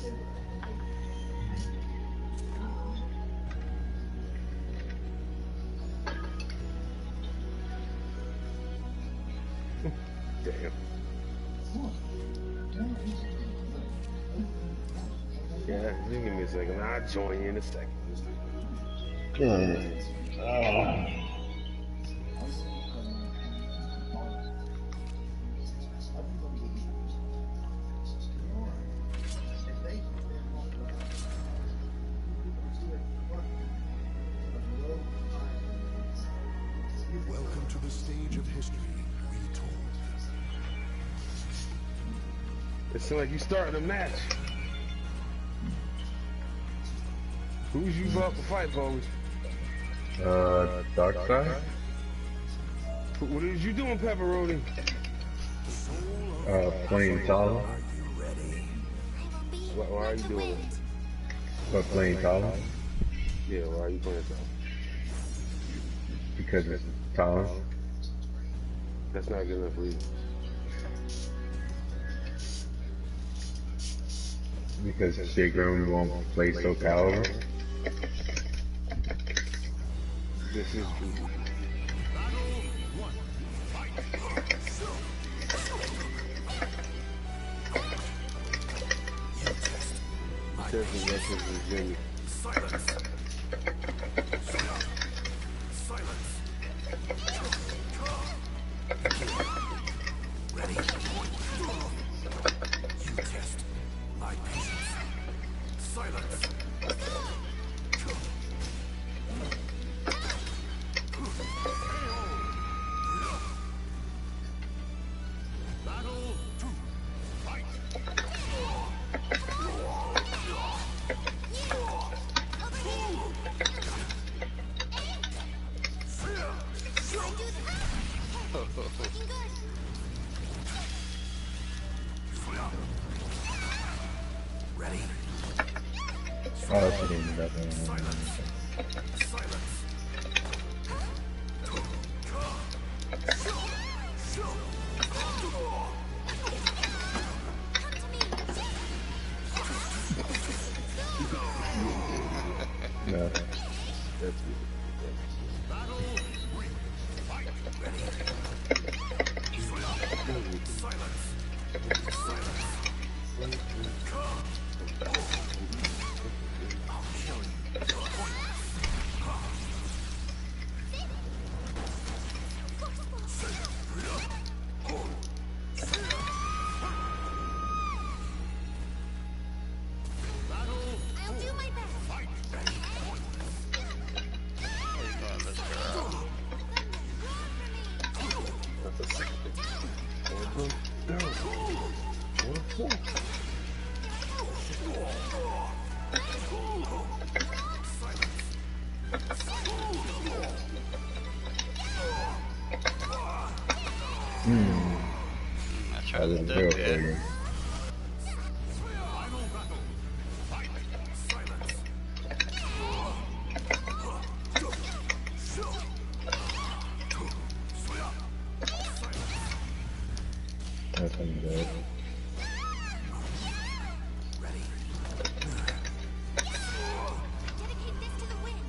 Damn. Yeah, you give me a second. I'll join you in a second. Welcome to the stage of history retold. It seems like you starting a match. Who's you about to fight, Polish? Dark Side? What is you doing, Pepperoni? Playing Tala. Why are you doing it? Playing Tala. Yeah, why are you playing Tala? Because it's Tala. That's not good enough reason. Because Shigrum won't play Soulcalibur. This is true. Testing versus Virginia. Silence. Silence. Ready? You test my patience. Silence. Battle 2. Fight. Ready? Oh, she didn't do that. Silence. No. That's good. Battle 3. Fight. Ready? Silence. Silence. I'll kill you. I'll do my best. Fight. Ready? That's a second. I I tried to didn't do feel it. for you. Final battle. Fight. Silence. That's been good. Ready? Dedicate this to the wind.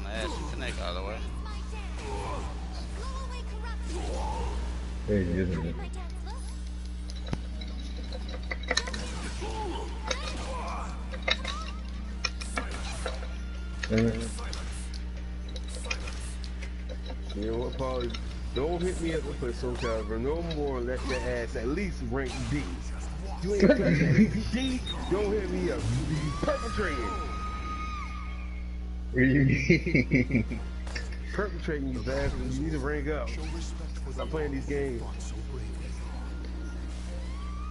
Nice, connect all the way. My dance. Blow away corruption. Hey, isn't it? My dance You know what, Paul? Don't hit me up to play Soulcalibur no more unless your ass at least rank D. You ain't touching D, don't hit me up. You be perpetrating. What do you mean? Perpetrating, you bastard. You need to rank up. Show respect for Stop playing these games. fought so bravely.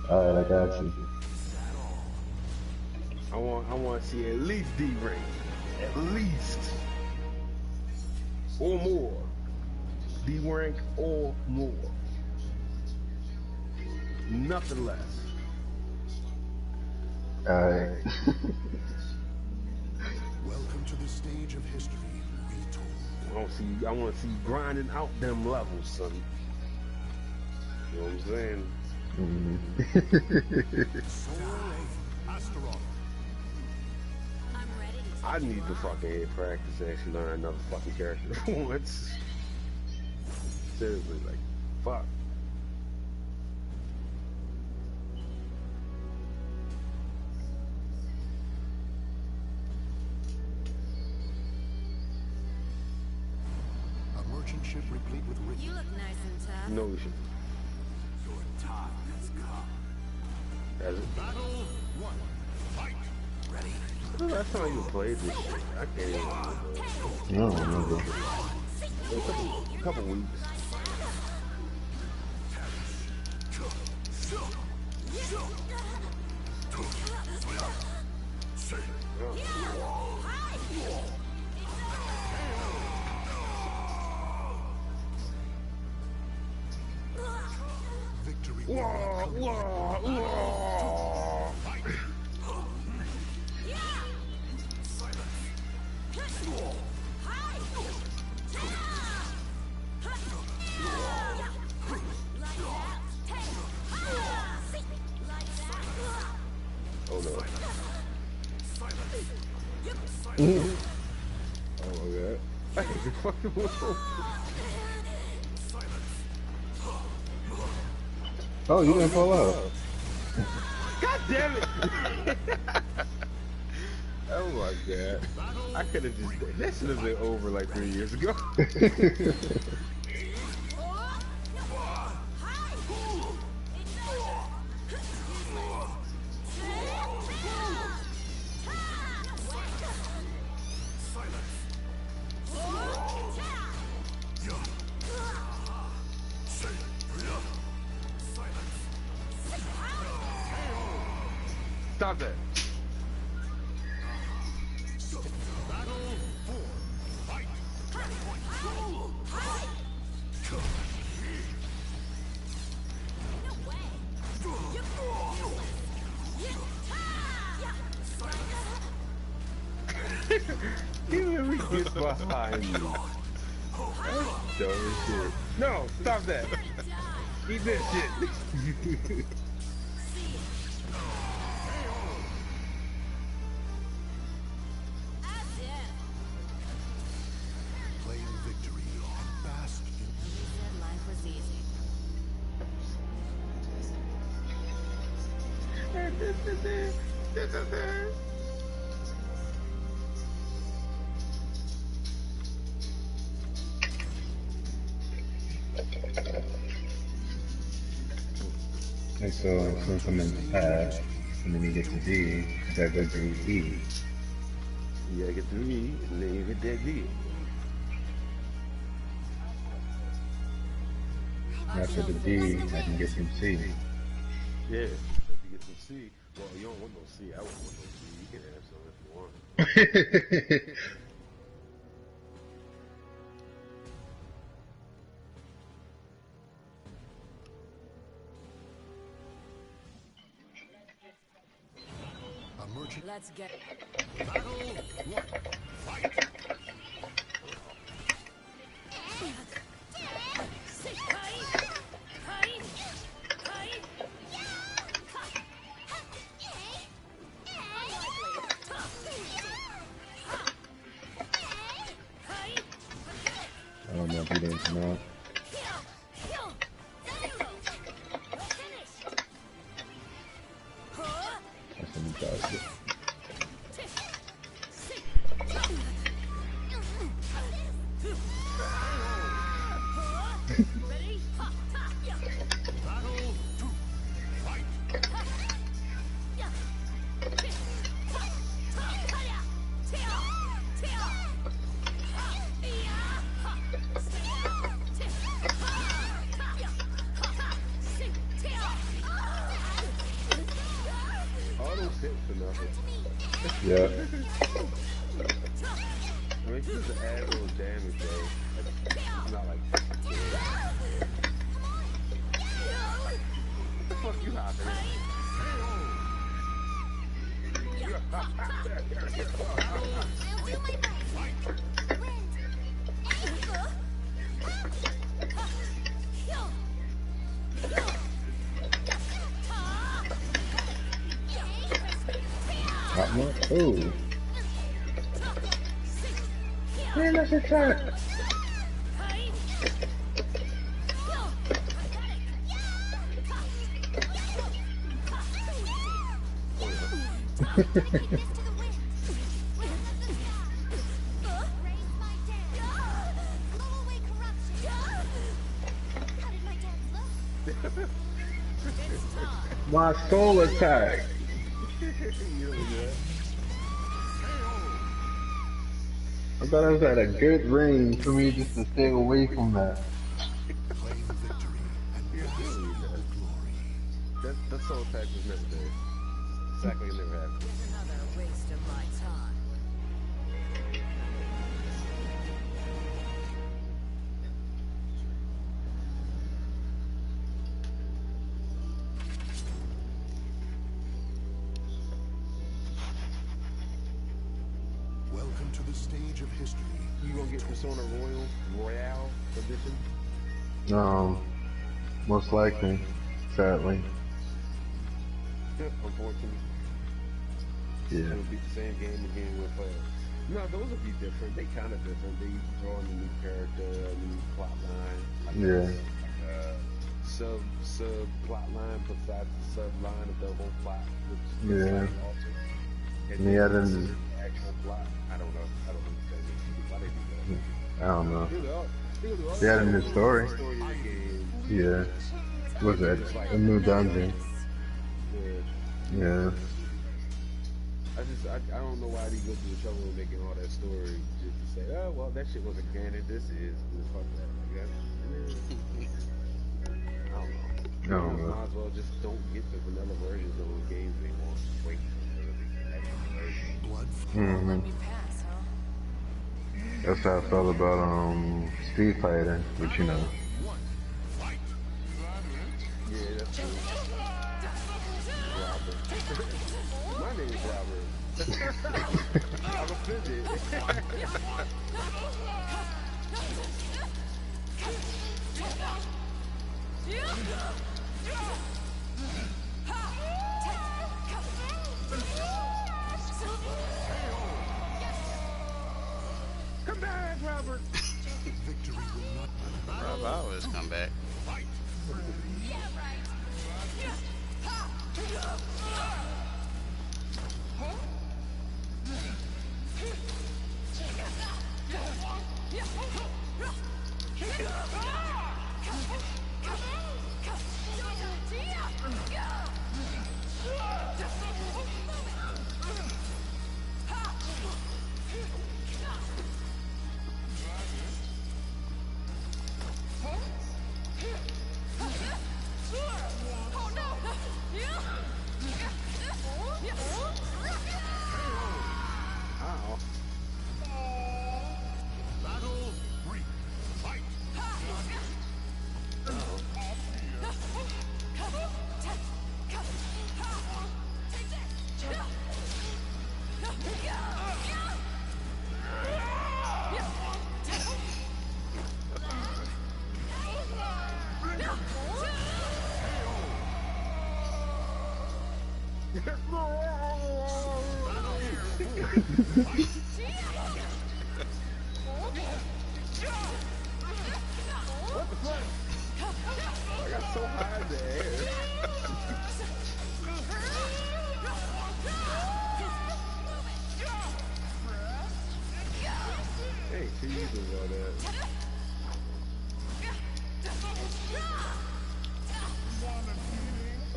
Alright, I got you. I want to see at least D rank. At least. Or more. D rank or more. Nothing less. Alright. Welcome to the stage of history retold. I want to see grinding out them levels, son. You know what I'm saying? Mhm. I'm ready to I need to fucking practice and actually learn another fucking character for once. Seriously, like, fuck. A merchant ship replete with riches. You look nice and tough. No, we should. Your time has come. Has it? Battle one. Fight. Ready? When the last time I even played this shit? I can't even remember. I don't remember. A couple weeks. Victory. Whoa, whoa, whoa. Oh no. Oh my god. Oh, you didn't fall out. God damn it! Oh my god. I could have just. That should have been over like 3 years ago. Stop that. He literally gets behind me. That's dumb as shit. No, stop that. Eat that shit. Claim victory. Bask in You said life was easy. And so since I'm in the past, and then you get to D, you gotta go to E. You gotta get through E, and then you get that D. After the D, I can get some C. Yeah, if you get some C, well, you don't want no C. I wouldn't want no C. You can have some if you want. a merchant. Let's get. Battle one. Fight. I don't know if you didn't come out. That's when you got it. Battle two. Fight. All those hits for nothing. Yeah. I mean, just to add a little damage, though. It's not like. What the fuck you hopping in? I'll do my best. Wind. Oh, man, that's a shot. My soul attack. I thought I was at a good range for me just to stay away from that. Claim victory and bask in the glory. That soul attack was never there. Exactly, it never happened. Another waste of my time. Welcome to the stage of history. You gonna get Persona Royale edition? Most likely, sadly. Unfortunately. Yeah. It'll be the same game again with no, those will be different. They kind of different. They draw in a new character, a new plot line. Like Yeah. Sub plot line besides the sub line of the whole plot, which is Yeah. slightly altered. And And he had then an- the actual plot. I don't know. I don't understand it. Why they do that? I don't know. They had a new story. Story of the game. Yeah. Was it a new dungeon? Yeah. Yeah. I don't know why they go through the trouble of making all that story just to say, oh well, that shit wasn't canon. This is. Fuck that. I guess. I don't know. I don't know. Might as well just don't get the vanilla versions of those games they want. Wait for the actual version. Blood Mm-hmm. We pass, huh? That's how I felt about Street Fighter, but you know. Yeah, that's true. Robert. My name is Robert. I'm offended. Come back, Robert. victory will not Rob always come back. Ow. battle 3. Fight. What the fuck? I got so high in the air. Hey, Jesus on that.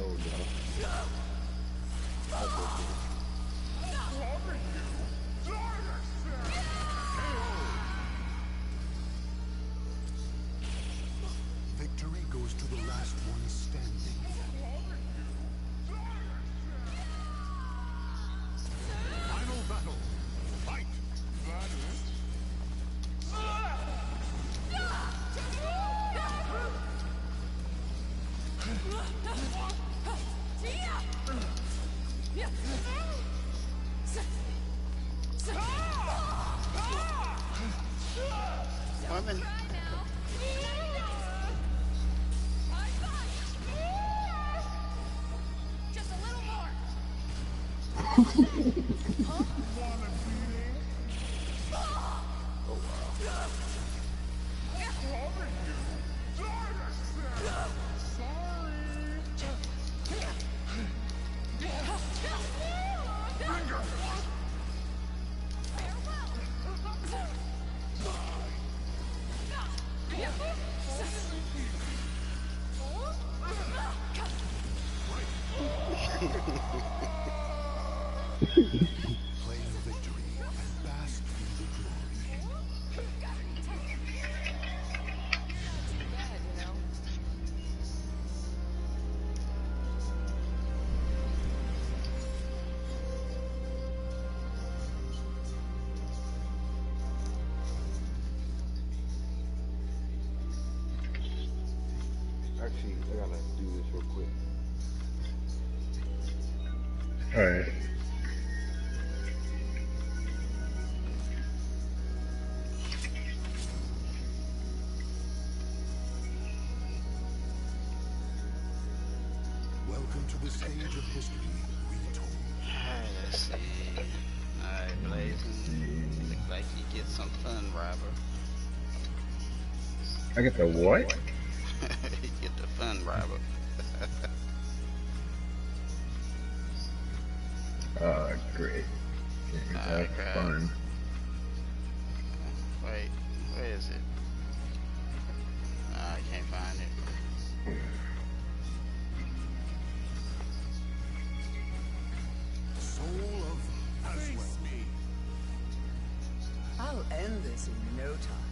Oh no. Victory goes to the last one standing. Final battle. Fight. Women. Just a little more. Claim victory and bask in the glory. Too bad, you know. Actually, I gotta do this real quick. Alright. Welcome to the stage of history retold. Alright, let's see. Alright, Blazing. Look like you get some fun, robber. I get the what? You get the fun, robber. Great. Alright, Have crap. fun. Wait, where is it? I can't find it. Soul of Aswell. I'll end this in no time.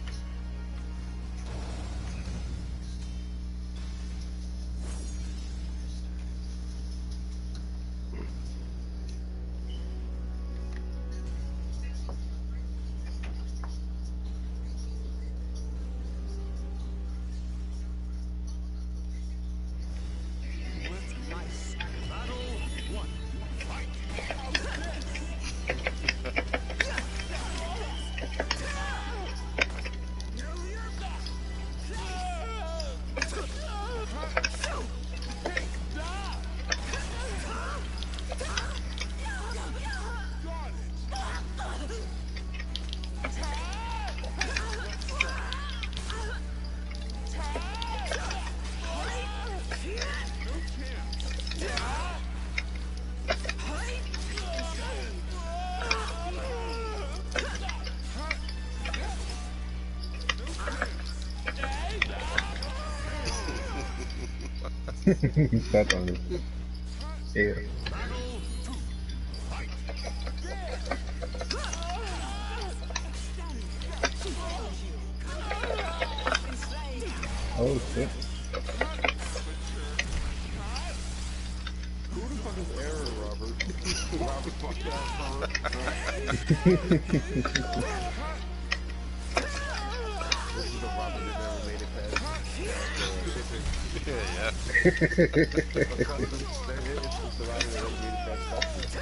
That on the air. Oh shit. Who the fuck is Error, Robert? Robert fucked up, This is the Robert that never made it past. Yeah. It's the Robert that never made it past customs.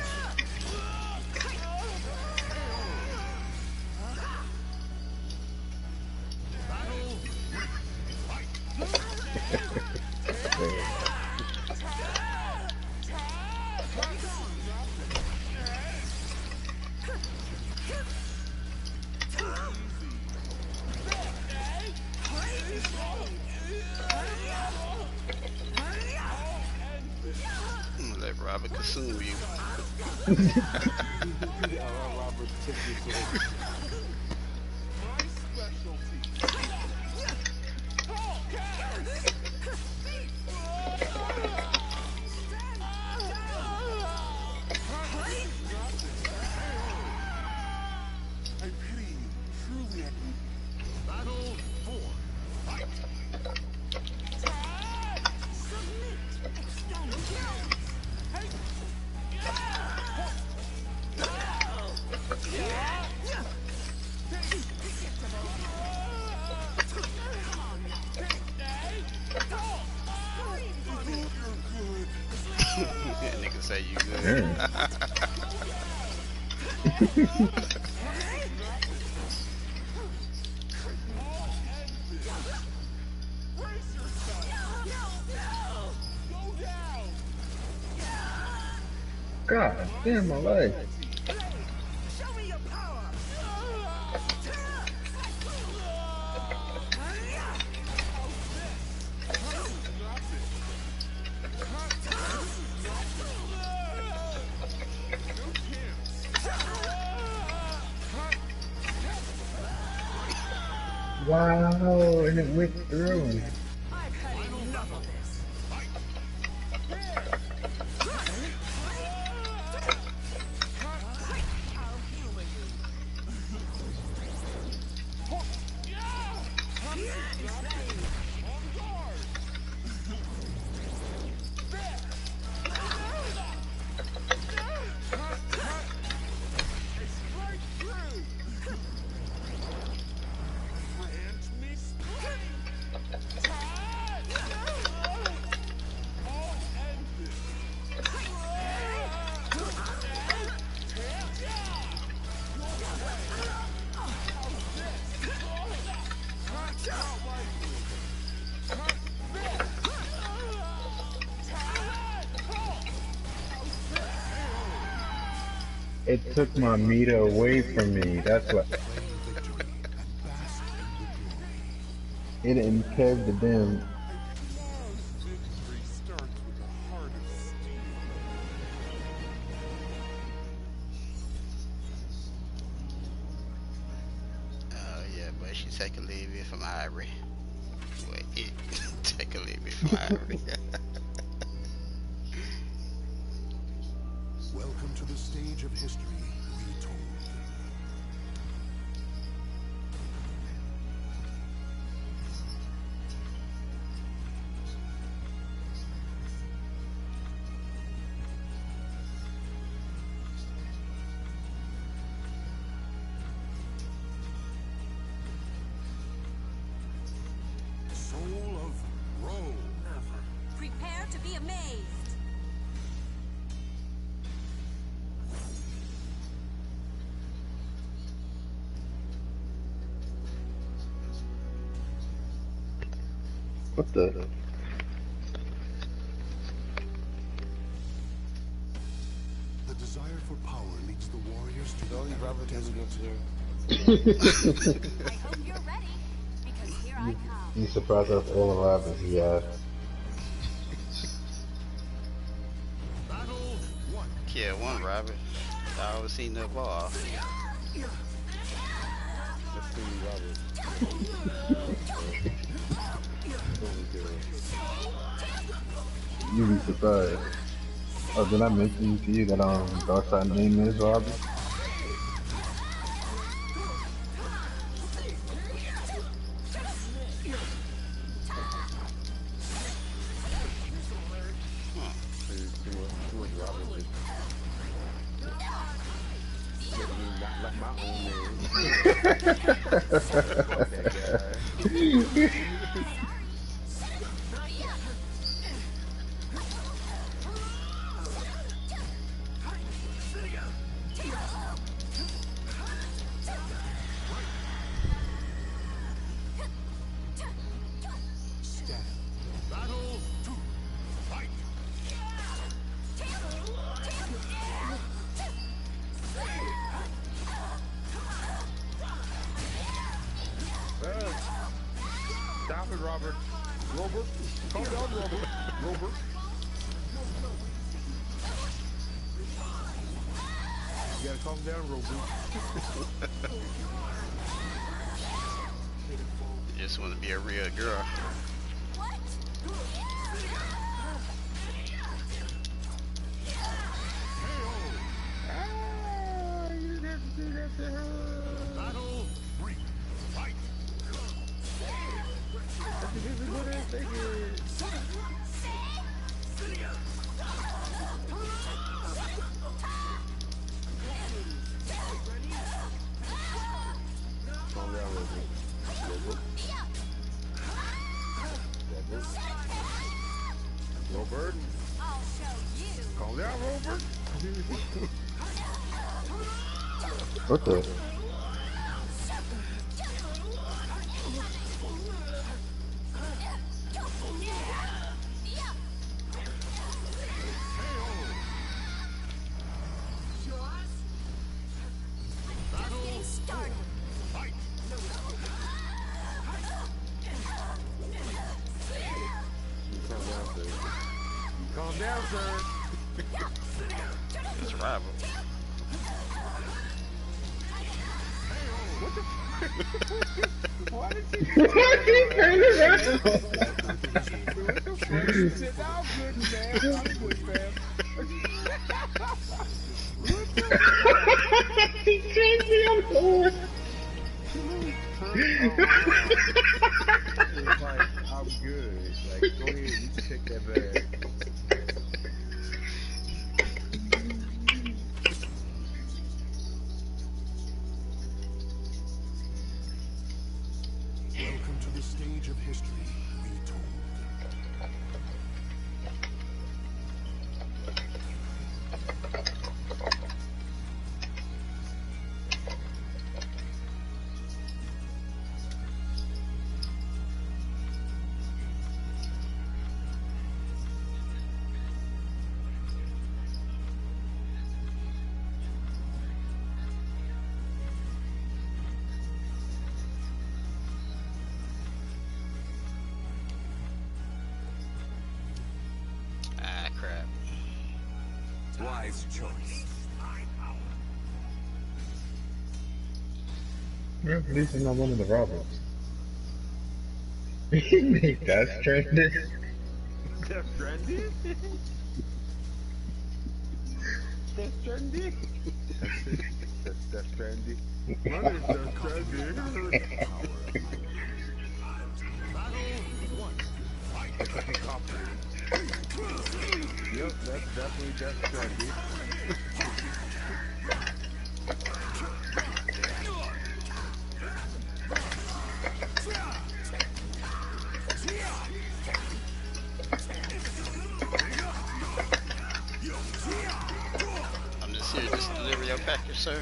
Let Robert consume you. Robert took this away. I pity you. Truly, Battle 4. Fight. Nigga say you good. God damn my leg. Show me your power. Wow, and it went through. I've had enough of this. It took my meter away from me. That's what. Claim victory and bask in the glory. It impaired the damn. Victory starts with the heart of steel. Oh yeah, but she take a leave it from Ivory. Wait, it take a leave it from Ivory. Welcome to the stage of history retold. Soul of Rome. Prepare to be amazed. What the? The desire for power leads the warriors to the Robert hasn't got to I hope you're ready, because here I come. You surprised us all alive as he asked. battle one. Kill one Robert. I always seen the ball. Let's see Robert. You'd be surprised. Oh, did I mention to you that Darkseid name is Robert? Too much Robert. Not like my own name. Fuck that guy. Stand. Battle two. Fight. Stop it, Robert. Robert. Calm down, Robert. Robert. You gotta calm down, Robert. You just want to be a real girl. Ah, you didn't have to do that to her. Battle three. Fight. That's a good ass thing. Calm down, Robert. Robert. I'll show you. Calm down, Robert. What the? Getting started. Fight. Calm down, sir. It's Robert. Why did she sit down good, man? I'm good, fam. He changed me on the horse. It's like, I'm good. Like, go ahead, you can take that bag. Welcome to the stage of history retold. Wise choice. Yeah, at least I'm not one of the robbers. That's trending. Death Stranding? Death Stranding? That's Death Stranding. What is Death Stranding? Yep, that's definitely Death Stranding. I'm just here just to deliver your package, sir.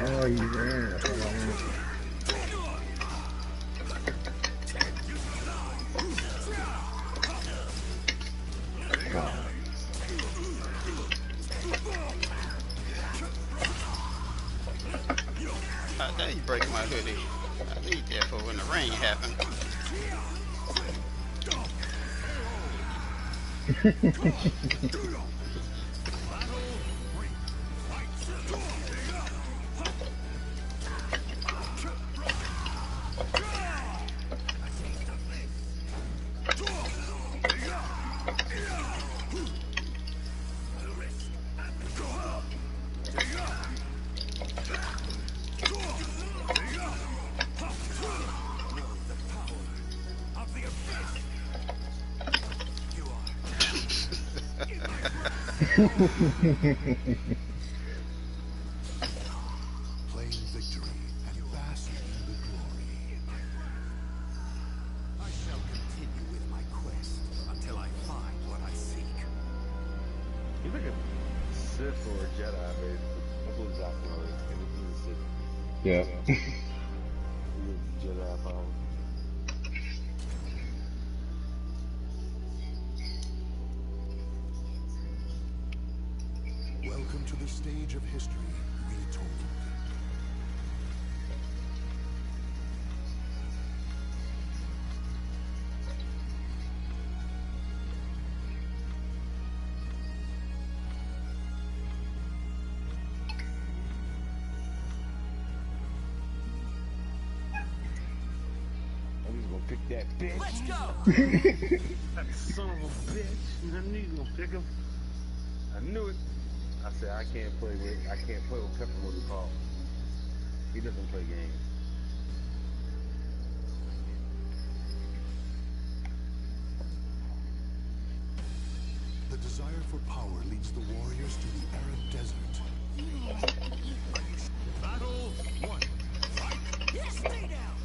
Oh, you ran. How dare you break my hoodie? I need that for when the rain happens. Claim victory and bask in the glory. I shall continue with my quest until I find what I seek. He's like a Sith or a Jedi, basically. That's what exactly what it is. He's a Sith. Yeah. He's a Jedi power. Welcome to the stage of history retold. I'm just gonna pick that bitch. Let's go! That son of a bitch. I knew you gonna pick him. I knew it. I said I can't play with Pepper what he called. He doesn't play games. The desire for power leads the warriors to the arid desert. Battle 1. Yes, stay down!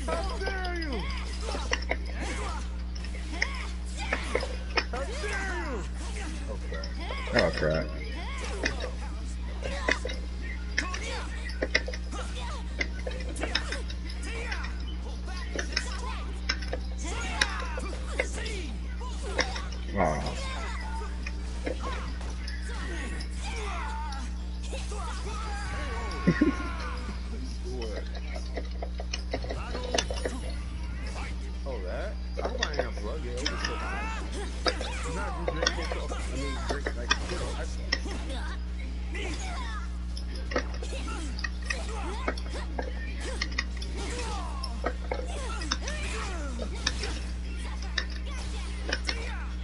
How dare you? How dare you? Oh, crap. Oh. What? Oh, that? I hope I ain't unplugged it. It was so hot. Not just drink it. I mean, drink like, you know,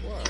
What?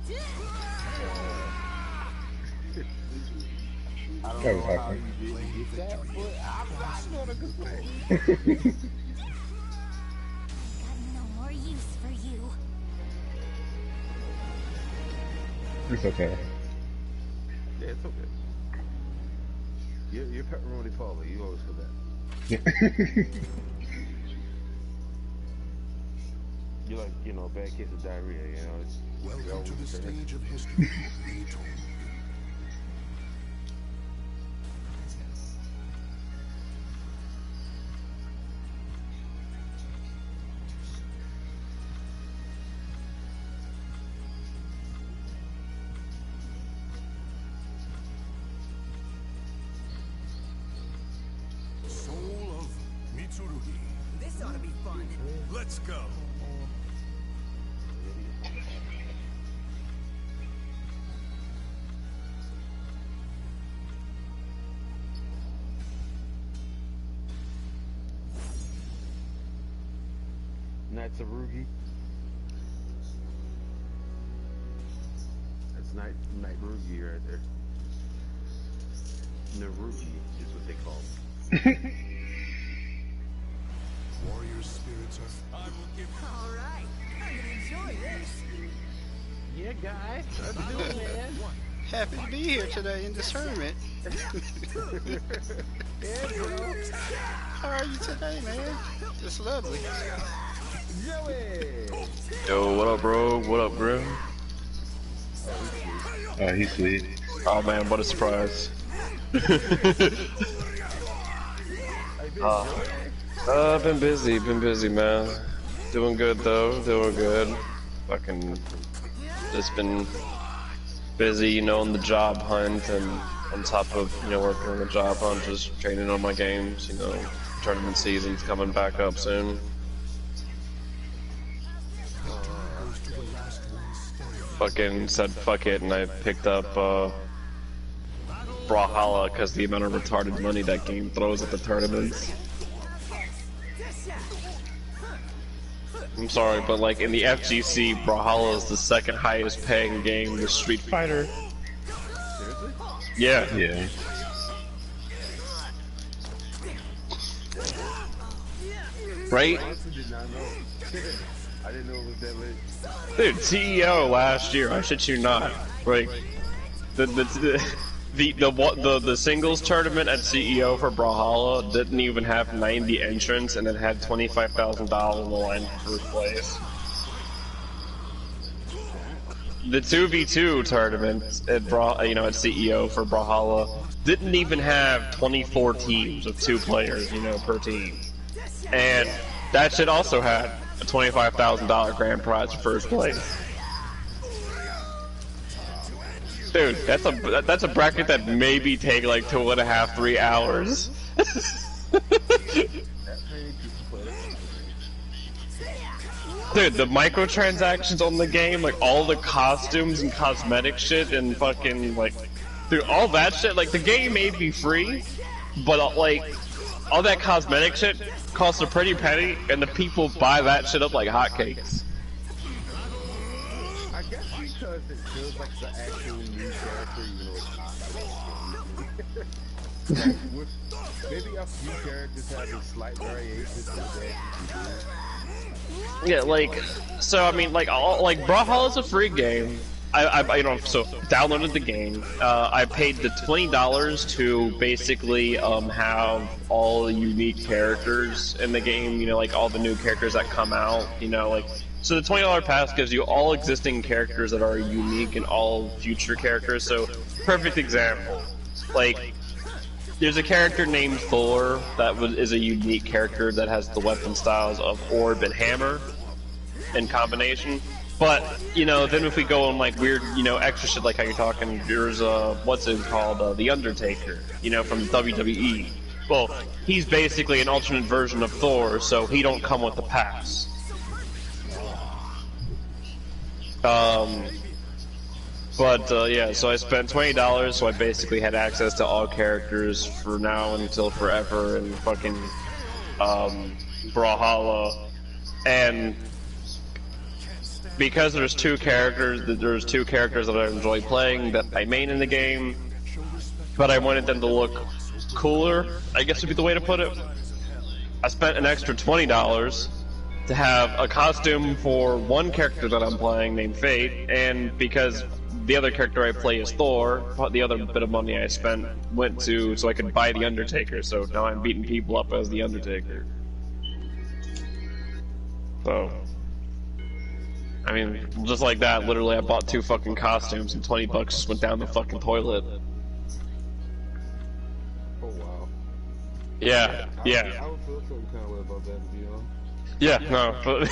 I don't That know was how awesome. you didn't get that, but I'm not gonna complain. Got no more use for you. It's okay. Yeah, it's okay. You're pepperoni Paulie. You always feel that. You're like, you know, a bad case of diarrhea, you know. Welcome to the stage of history retold. Soul of Mitsurugi. This ought to be fun. Let's go. Natsurugi. That's Night Rugi right there. Narugi is what they call him. Warrior spirits are. All right. I'm gonna enjoy this. Yeah, guys. Let's do it, man. Happy to be here today in this tournament. Yeah, bro. How are you today, man? It's lovely. Joey. Yo, what up, bro? What up, bro? Oh, he's sweet. Oh man, what a surprise. Been busy, man. Doing good though, doing good. Fucking just been busy, you know, on the job hunt, and on top of, you know, working on the job hunt, just training on my games, you know, tournament season's coming back up soon. Fucking said fuck it, and I picked up Brawlhalla because the amount of retarded money that game throws at the tournaments. I'm sorry, but like in the FGC, Brawlhalla is the second highest paying game to Street Fighter. Seriously? Yeah. Yeah. Right? Honestly, did not know. I didn't know it was that lit. Dude, CEO last year, I shit you not. Like, the singles tournament at CEO for Brawlhalla didn't even have 90 entrants, and it had $25,000 on the line for first place. The 2v2 tournament at at CEO for Brawlhalla didn't even have 24 teams of 2 players, you know, per team. And that shit also had a $25,000 grand prize for first place. Dude, that's a bracket that maybe take like 2.5, 3 hours. Dude, the microtransactions on the game, like all the costumes and cosmetic shit, and fucking like, dude, all that shit. Like the game may be free, but like all that cosmetic shit costs a pretty penny, and the people buy that shit up like hotcakes. I guess because it feels like the actual new character, even though it's not. With maybe a few characters having slight variations to that. Yeah, like, so I mean, like, Brawlhalla is a free game. I so downloaded the game. I paid the $20 to basically have all the unique characters in the game. You know, like all the new characters that come out. You know, like, so the $20 pass gives you all existing characters that are unique and all future characters. So, perfect example, like, there's a character named Thor that is a unique character that has the weapon styles of Orb and Hammer in combination. But, you know, then if we go on like weird, you know, extra shit like how you're talking, there's what's it called, The Undertaker, you know, from WWE. Well, he's basically an alternate version of Thor, so he don't come with the pass. Yeah, so I spent $20, so I basically had access to all characters for now until forever in fucking Brawlhalla. And because there's two characters that I enjoy playing that I main in the game, but I wanted them to look cooler, I guess would be the way to put it. I spent an extra $20 to have a costume for one character that I'm playing named Fate, and because the other character I play is Thor, the other bit of money I spent went to so I could buy the Undertaker, so now I'm beating people up as the Undertaker. So, I mean, just like that, literally I bought 2 fucking costumes and $20 just went down the fucking toilet. Oh wow. Yeah, yeah. I would feel some kind of way about that, to be honest. Yeah, no, but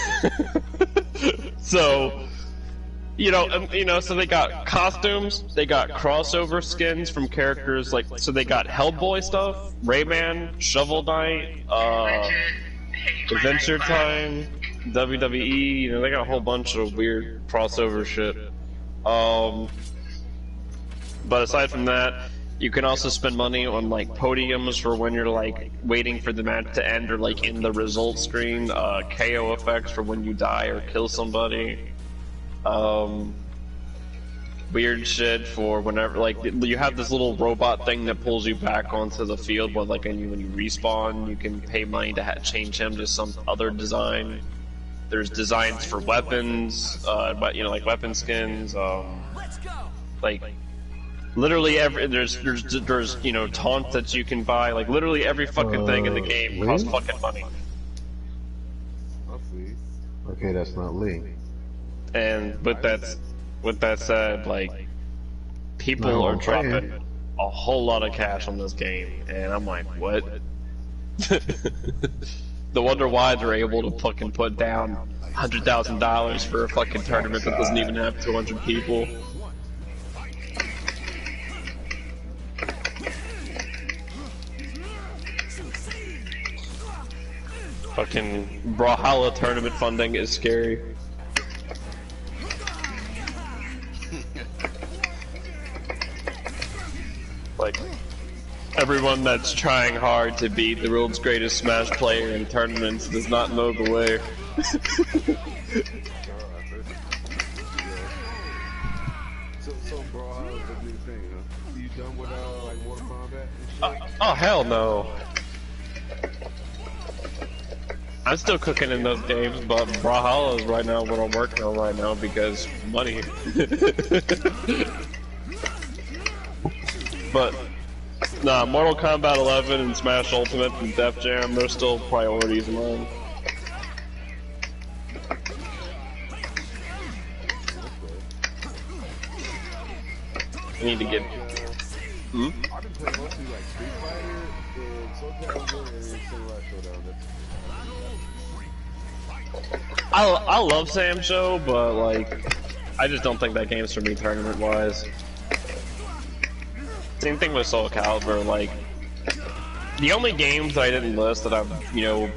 so so they got costumes, they got crossover skins from characters like, so they got Hellboy stuff, Rayman, Shovel Knight, Adventure Time, WWE. They got a whole bunch of weird crossover shit. But aside from that, you can also spend money on like podiums for when you're like waiting for the match to end or like in the results screen, KO effects for when you die or kill somebody, weird shit for whenever, like, you have this little robot thing that pulls you back onto the field, but like when you respawn, you can pay money to change him to some other design. There's designs for weapons, but like weapon skins, like. Literally there's taunts that you can buy. Like literally every fucking thing in the game costs fucking money. I see. Okay, that's not Lee. And with that said, like people are dropping a whole lot of cash on this game, and I'm like, what? The wonder why they're able to fucking put down $100,000 for a fucking tournament that doesn't even have 200 people. Fucking Brawlhalla tournament funding is scary. Like, everyone that's trying hard to beat the world's greatest Smash player in tournaments does not know the way. So bro, how is the new thing, huh? You done with like Mortal Kombat and shit? Oh hell no. I'm still cooking in those games, but Brawlhalla is right now what I'm working on right now because money. But nah, Mortal Kombat 11 and Smash Ultimate and Def Jam, they're still priorities of mine. I need to get. Hmm? I've been playing mostly like Street Fighter and Soulcalibur and Samurai Showdown. I love Sam Show, but like, I just don't think that game's for me tournament wise. Same thing with Soulcalibur. Like, the only games that I didn't list that I'm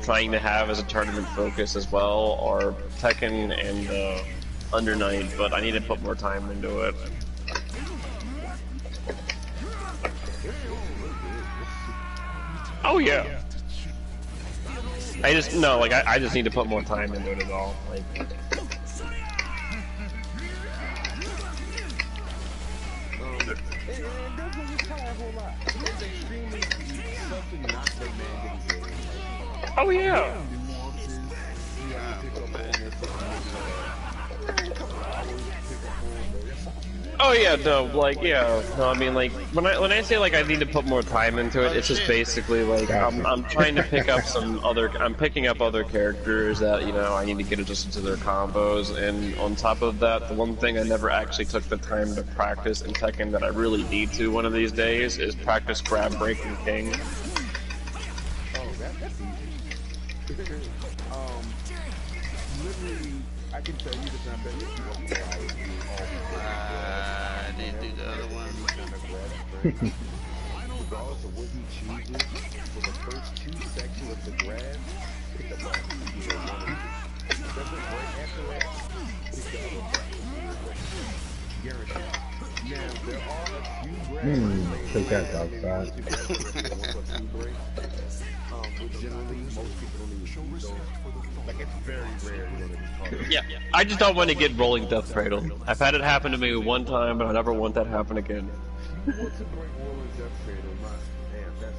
trying to have as a tournament focus as well are Tekken and Under Night, but I need to put more time into it. Oh yeah. I just need to put more time into it at all. Like, oh yeah. Oh yeah, no, like no, I mean like when I say like I need to put more time into it, it's just basically like I'm trying to pick up I'm picking up other characters that I need to get adjusted to their combos, and on top of that, the one thing I never actually took the time to practice in Tekken that I really need to one of these days is practice grab breaking King. Oh, that's easy. Literally, I can tell you this, and I bet you I didn't do the other one. Regardless of what he chooses, for the first 2 sections of the grab, pick the button. Doesn't break after that, pick the other button. Guaranteed. Now, there are a few breaks. Take that outside. But generally, most people don't even use those. Like, it's very rare you're gonna just call it. Yeah, I just don't want to get rolling death cradle. I've had it happen to me one time, but I never want that to happen again. You want to break rolling death cradle, damn, that's...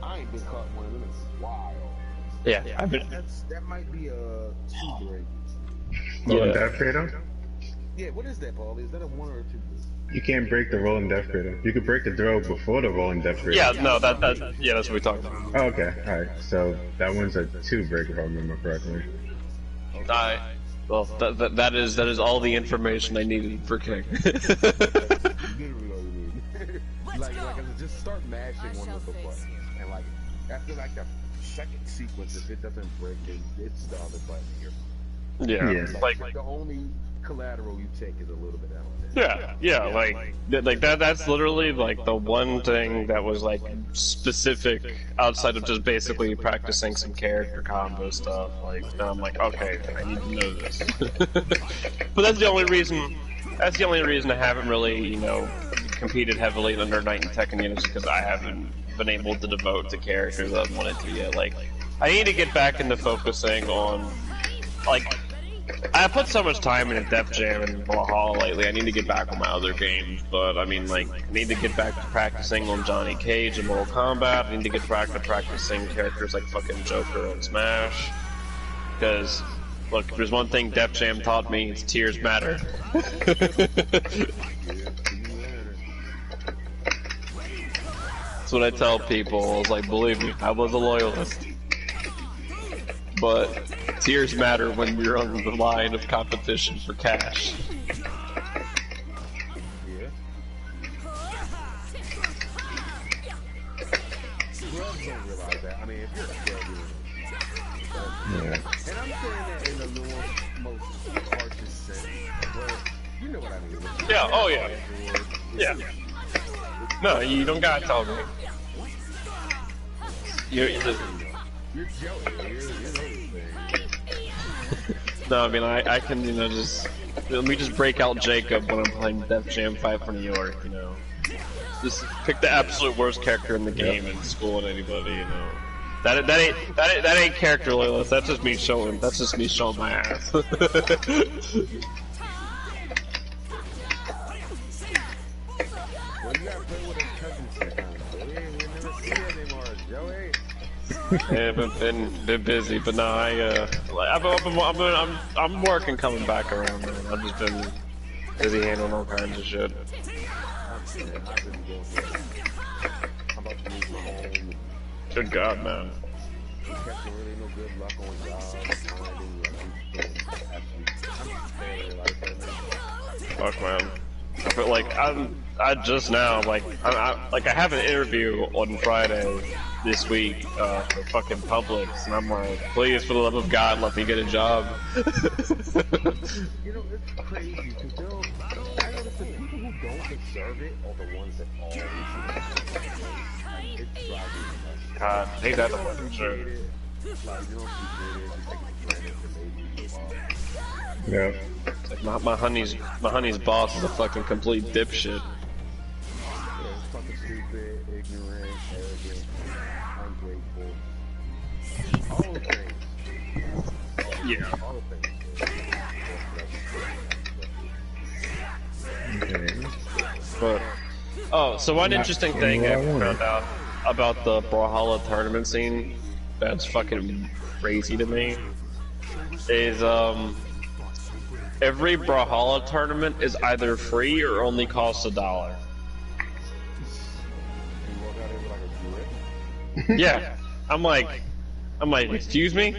I ain't been caught one of them in a while. Yeah, I've been. That might be a 2 break. Rolling Yeah. death cradle? Yeah, what is that, Paul? Is that a 1 or a 2 break? You can't break the rolling death cradle. You could break the throw before the rolling death cradle. Yeah, no, that's what we talked about. Oh, okay, alright. So that one's a 2 break if I remember correctly. Well, that is all the information I needed for King. Literally all you need. like I said, just start mashing one of the buttons. And like, after like the second sequence, if it doesn't break, it's the other button here. Yeah, like the only collateral you take is a little bit out. like that's literally like the one thing that was like specific outside of just basically practicing some character combo stuff. Like now I'm like, okay, I need to know this. But that's the only reason I haven't really, competed heavily under Night and Tekken yet, is because I haven't been able to devote to characters I've wanted to yet. Like, I need to get back into focusing on, like, I put so much time into Def Jam and Valhalla lately. I need to get back on my other games, but I mean, like, I need to get back to practicing on Johnny Cage and Mortal Kombat. I need to get back to practicing characters like fucking Joker and Smash. Because, look, if there's one thing Def Jam taught me, it's tears matter. That's what I tell people. I was like, believe me, I was a loyalist. But tears matter when you're on the line of competition for cash. Yeah. Scrubs don't realize that. I mean, if you're a scrub, Yeah. and I'm saying that in the most harshest sense, but you know what I mean. Yeah, oh yeah. Yeah. No, you don't gotta tell me. You're You're joking. No, I mean, I can, just... Let me just break out Jacob when I'm playing Def Jam 5 for New York, Just pick the absolute worst character in the game and school at anybody, That ain't character loyalist, that's just me showing my ass. Well, you gotta play with them cousins sometimes, Joey. We never see that anymore, Joey. Yeah, been busy, but no, I'm working coming back around, man. I've just been busy handling all kinds of shit. Good God, man. Fuck, man. I feel like I just now, like I have an interview on Friday this week for fucking Publix, and I'm like, please, for the love of God, let me get a job. It's crazy because I notice the people who don't deserve it are the ones that always it's driving me nuts. God, I hate that one for sure. Like, you don't appreciate it, you take it for granted that they Yeah. It's like my honey's boss is a fucking complete dipshit. it's fucking stupid, ignorant, arrogant, ungrateful. All the things. Yeah. All the things. Okay. But so one interesting thing I found out about the Brawlhalla tournament scene that's fucking crazy to me is every Brawlhalla tournament is either free or only costs $1. Yeah, I'm like, excuse me?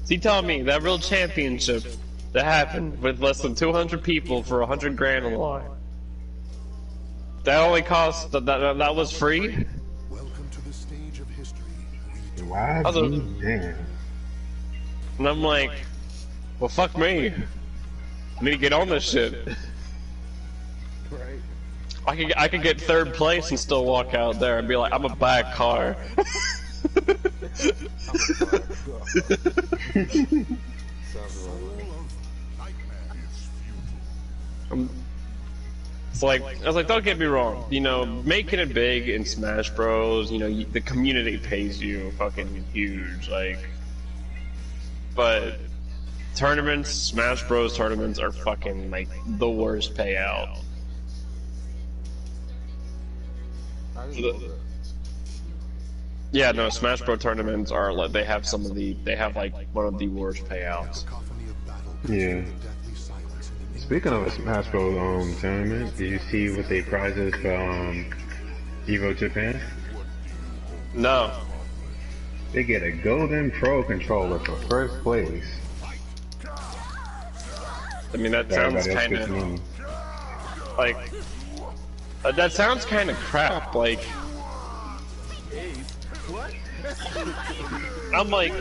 Is he telling me that real championship that happened with less than 200 people for 100 grand on the line? That only cost that was free? Welcome to the stage of history. Why me? Damn. And I'm like, well, fuck me. I need to get on this shit. Right? I could get third place and still walk out there and be like, I'm a bad car. So like, I was like, don't get me wrong, you know, making it big in Smash Bros, you know, the community pays you fucking huge, like, but tournaments, Smash Bros tournaments are fucking, like, the worst payout. Yeah, no, Smash Bros tournaments are, like, they have like, one of the worst payouts. Yeah. Speaking of a Smash Bros. Tournament, did you see what they prizes for Evo Japan? No. They get a Golden Pro controller for first place. I mean, that sounds kind of like that sounds kind of crap. Like, I'm like,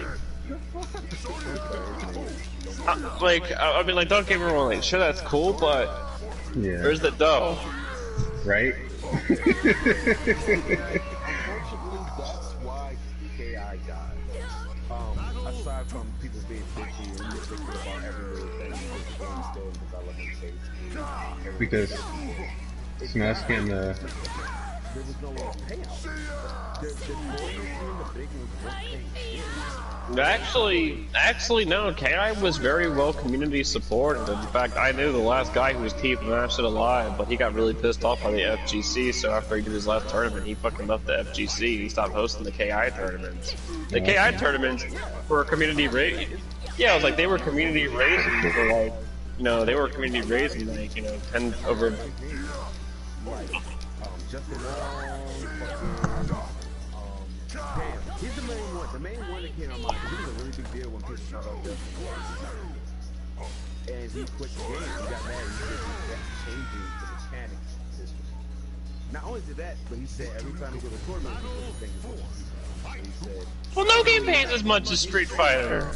I mean, like, don't get me wrong, like, sure, that's cool, but yeah, where's the dough? Right? Unfortunately, that's why KI died. Aside from people being bitchy and you're thinking about every little thing, because the game's still in development phase. Because Smash can, there was no payout. The tournament team, the big ones, weren't paying shit. Actually, no. KI was very well community supported. In fact, I knew the last guy who was keeping that shit alive, but he got really pissed off by the FGC. So after he did his last tournament, he fucking left the FGC. He stopped hosting the KI tournaments. The KI tournaments were community raised. Yeah, I was like, they were community raising for like, you know, they were community raising like, you know, 10 over. Justin damn, he's the main one. The main one that came on mind. He was a really big deal when people talked about Justin. And he quit the game. He got mad. He said that's changing the mechanics system. Not only did that, but he said every time he go to tournament, he was thinking of he said, Well, no game pays as much as Street Fighter.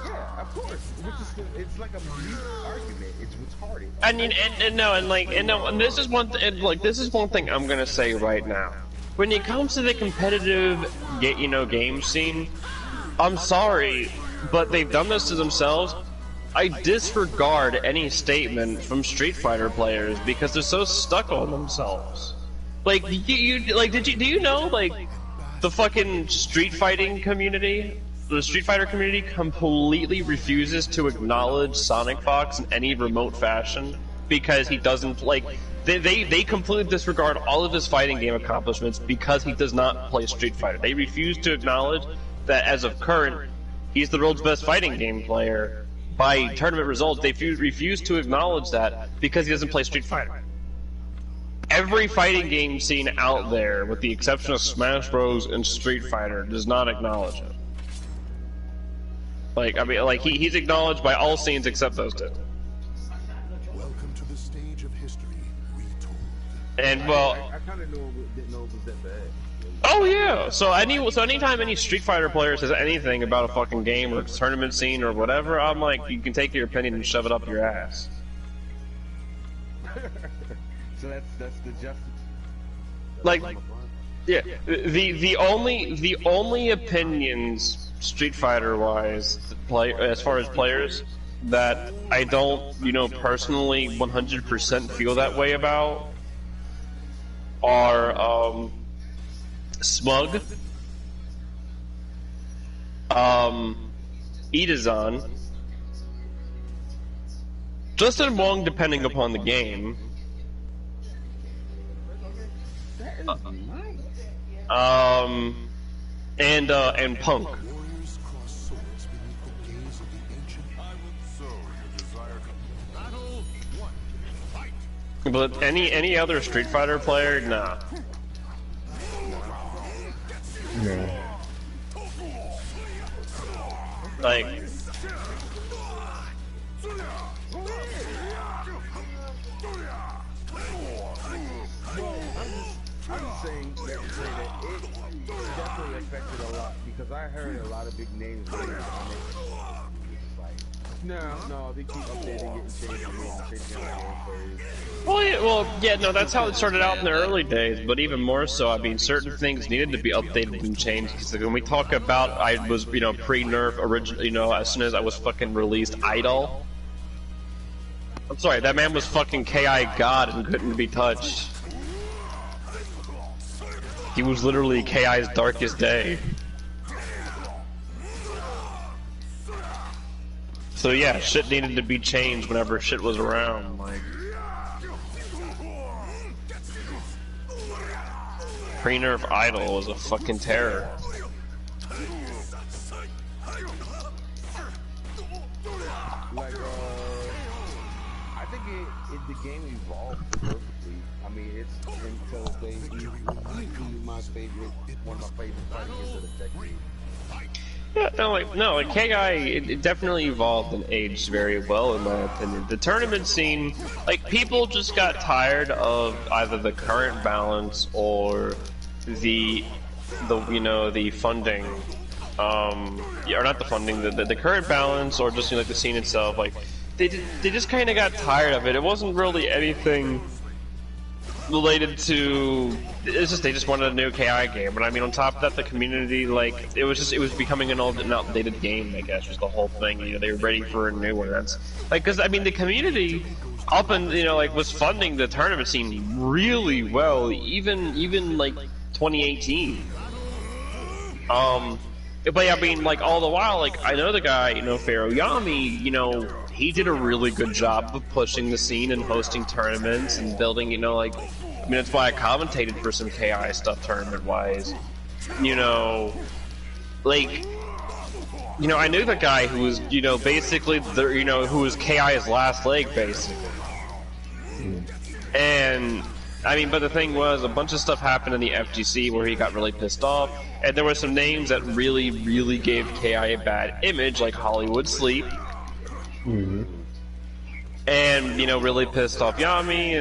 yeah, of course. It's like a mute argument. It's retarded. I mean, and this is one thing I'm gonna say right now. When it comes to the competitive, game scene, I'm sorry, but they've done this to themselves. I disregard any statement from Street Fighter players because they're so stuck on themselves. Like, do you know, like, the fucking Street Fighting community, the Street Fighter community completely refuses to acknowledge Sonic Fox in any remote fashion because he doesn't, like, they completely disregard all of his fighting game accomplishments because he does not play Street Fighter. They refuse to acknowledge that as of current, he's the world's best fighting game player. By tournament results, they refuse to acknowledge that because he doesn't play Street Fighter. Every fighting game scene out there, with the exception of Smash Bros. And Street Fighter, does not acknowledge it. Like, I mean, like, he's acknowledged by all scenes except those two. Welcome to the stage of history retold. And, well... I kind of didn't know it was that bad. Oh yeah! So anytime any Street Fighter player says anything about a fucking game or tournament scene or whatever, I'm like, you can take your opinion and shove it up your ass. So that's the justice. Like, yeah, the only opinions Street Fighter wise as far as players that I don't, personally 100% feel that way about are Smug, Itazan, Justin Wong depending upon the game, and Punk. Warriors cross swords beneath the gaze of the ancient. I will sow your desire to battle one. Fight. But any other Street Fighter player, nah. No. Like, I'm just saying that it definitely affected a lot because I heard a lot of big names on it. No, they keep updating it and changing it. no, that's how it started out in the early days, but even more so, I mean, certain things needed to be updated and changed. Because when we talk about, I was, pre-nerf, original, as soon as I was fucking released, Idol. I'm sorry, that man was fucking KI God and couldn't be touched. He was literally KI's darkest day. So yeah, shit needed to be changed whenever shit was around, like... Pre-nerf Idol was a fucking terror. Like, I think the game evolved perfectly. I mean, it's until they my favorite, one of my favorite fighting games of the decade. Yeah, no, like KI, it definitely evolved and aged very well in my opinion. The tournament scene, like people just got tired of either the current balance or the you know the funding, yeah, or not the funding, the current balance or just like the scene itself. Like they just kind of got tired of it. It wasn't really anything related to, it's just they just wanted a new KI game. But I mean, on top of that, the community, like it was becoming an old and outdated game, I guess was the whole thing. You know, they were ready for a new one. That's like, because I mean the community up and you know like was funding the tournament scene really well, even like 2018. But yeah, I mean, like all the while, like I know the guy, you know, Pharaoh Yami, you know, he did a really good job of pushing the scene and hosting tournaments and building, you know, like, I mean, that's why I commentated for some KI stuff tournament-wise. You know, like, you know, I knew the guy who was, you know, basically, you know, who was KI's last leg, basically. And, I mean, but the thing was, a bunch of stuff happened in the FGC where he got really pissed off, and there were some names that really, really gave KI a bad image, like Hollywood Sleep. And, you know, really pissed off Yami,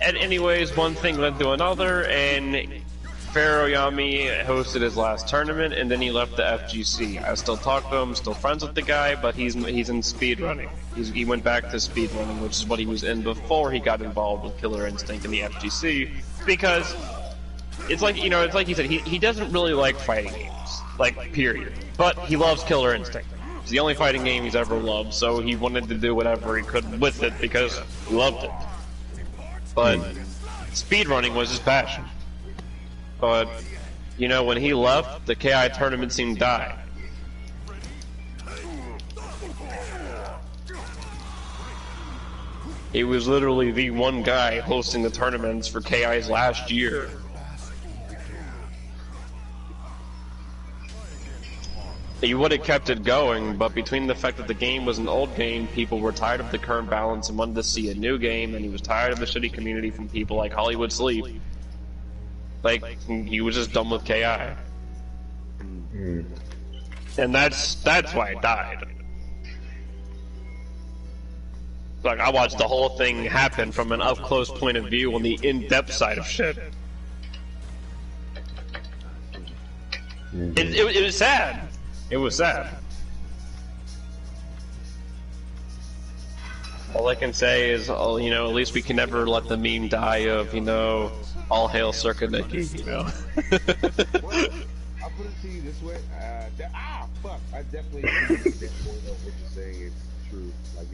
and anyways, one thing led to another, and Pharaoh Yami hosted his last tournament, and then he left the FGC. I still talk to him, still friends with the guy, but he's in speedrunning. He went back to speedrunning, which is what he was in before he got involved with Killer Instinct in the FGC, because it's like, you know, it's like he said, he doesn't really like fighting games, like, period. But he loves Killer Instinct. It's the only fighting game he's ever loved, so he wanted to do whatever he could with it because he loved it. But speedrunning was his passion. But, you know, when he left, the KI tournament scene died. He was literally the one guy hosting the tournaments for KI's last year. He would have kept it going, but between the fact that the game was an old game, people were tired of the current balance and wanted to see a new game, and he was tired of the shitty community from people like Hollywood Sleep. Like, he was just done with KI. And that's why it died. Like, I watched the whole thing happen from an up-close point of view on the in-depth side of shit. It was sad. It was sad. All I can say is, oh, you know, at least we can never let the meme die of, you know, all hail Circa Nikki, you know. Well, I'll put it to you this way. Fuck. I definitely think that point of what you're saying is true. Like,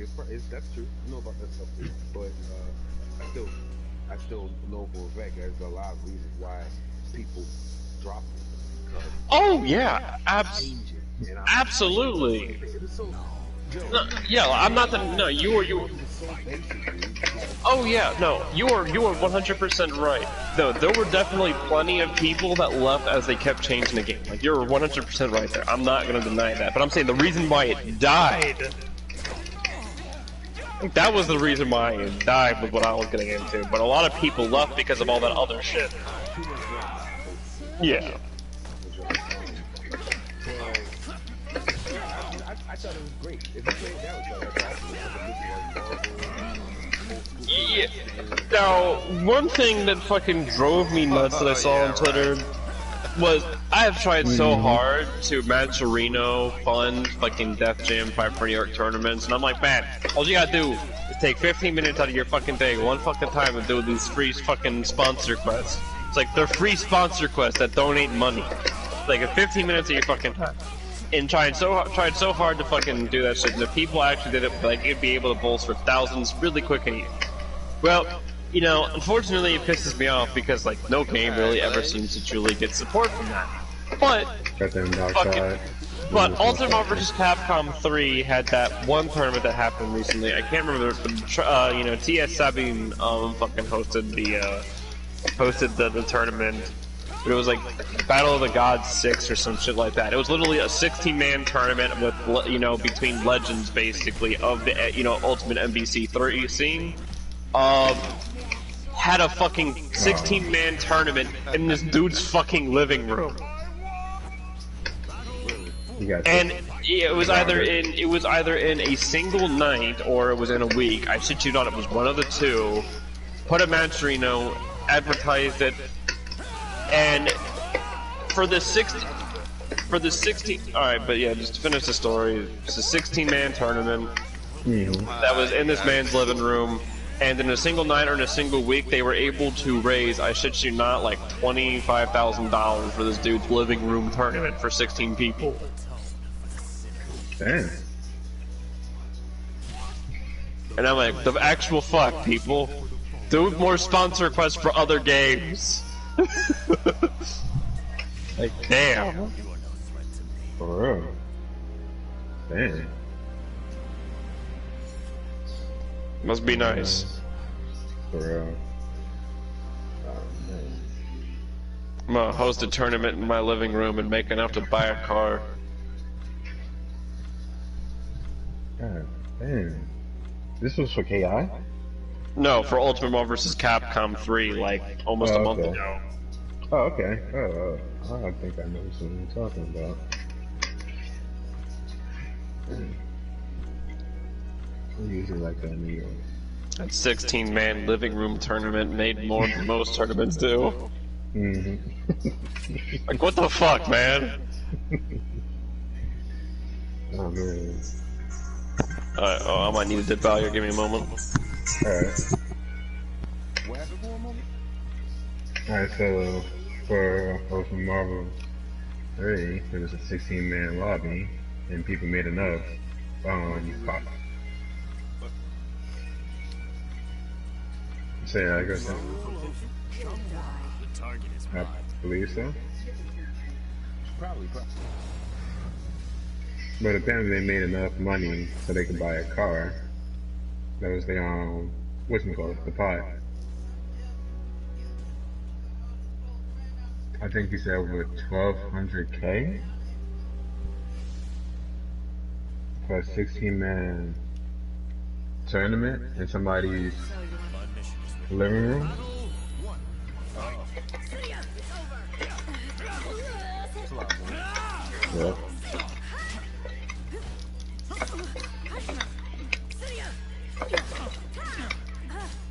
that's true. I know about that stuff too. But I still know for a fact there's a lot of reasons why people drop it. Oh, yeah. Absolutely. No, yeah, I'm not the. No, you were. Oh yeah, no, you are 100% right. No, there were definitely plenty of people that left as they kept changing the game. Like, you're 100% right there. I'm not gonna deny that. But I'm saying the reason why it died. I think that was the reason why it died, was what I was getting into. But a lot of people left because of all that other shit. Yeah. I thought it was great. If you played that, yeah. Now, one thing that fucking drove me nuts that I saw on Twitter was I have tried so hard to match Reno, fund fucking Def Jam, Fight for New York tournaments, and I'm like, man, all you gotta do is take 15 minutes out of your fucking day, one fucking time, and do these free fucking sponsor quests. It's like they're free sponsor quests that donate money. Like 15 minutes of your fucking time. and tried so hard to fucking do that shit. And if people actually did it, like it'd be able to bolster thousands really quick. And well, you know, unfortunately, it pisses me off because like no game really ever seems to truly get support from that. But Got them dark fucking, side. but Ultimate Marvel vs. Capcom 3 had that one tournament that happened recently. I can't remember, but you know, TS7 fucking hosted the tournament. It was like Battle of the Gods 6 or some shit like that. It was literally a 16-man tournament with, you know, between legends basically of the, you know, Ultimate MVC3 scene. Had a fucking 16-man tournament in this dude's fucking living room. And it was either in a single night or it was in a week. I shit you not, it was one of the two. Put a match, you know, advertised it, and for the 16. All right, but yeah, just to finish the story, it's a 16-man tournament that was in this man's living room. And in a single night or in a single week, they were able to raise, I shit you not, like $25,000 for this dude's living room tournament for 16 people. Damn. And I'm like, the actual fuck, people. Do more sponsor requests for other games. Like, damn. For real. Damn. Must be nice. For real. I'm gonna host a tournament in my living room and make enough to buy a car. God damn. This was for KI? No, for Ultimate Marvel vs. Capcom 3, like, almost a month ago. Oh, okay. I think I know what you're talking about. I usually like that in New York. That 16-man living room tournament made more than most tournaments do. Like, what the fuck, man? Oh, man. I might need to dip out here. Give me a moment. Alright. Alright, so for Ultimate Marvel 3, it was a 16-man lobby, and people made enough. Pop. Say, I guess so. I believe so. Probably. But apparently they made enough money so they could buy a car. That was the, whatchamacallit, the pot. I think he said over 1,200K for a 16-man tournament in somebody's living room. Yeah.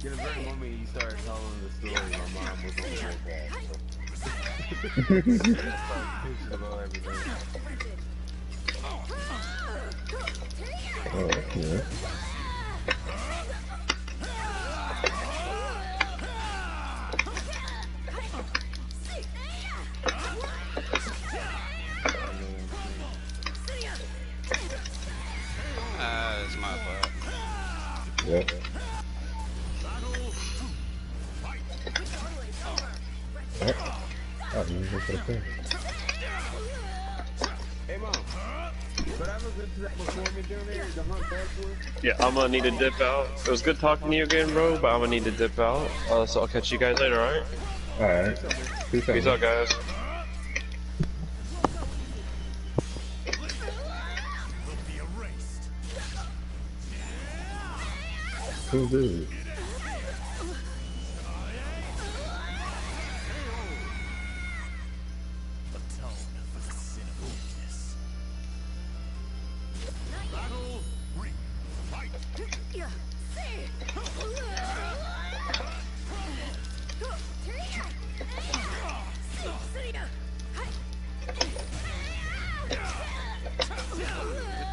In the very moment you started telling the story, my mom was on the about everything. Oh, yeah. It's my fault. Yep. Oh, you go for the thing. Hey mom, but I was into that performance down there, the hunt backwards. Yeah, I'm gonna need to dip out. It was good talking to you again, bro, but I'm gonna need to dip out. So I'll catch you guys later, alright? Alright. Peace out, guys. Cool dude.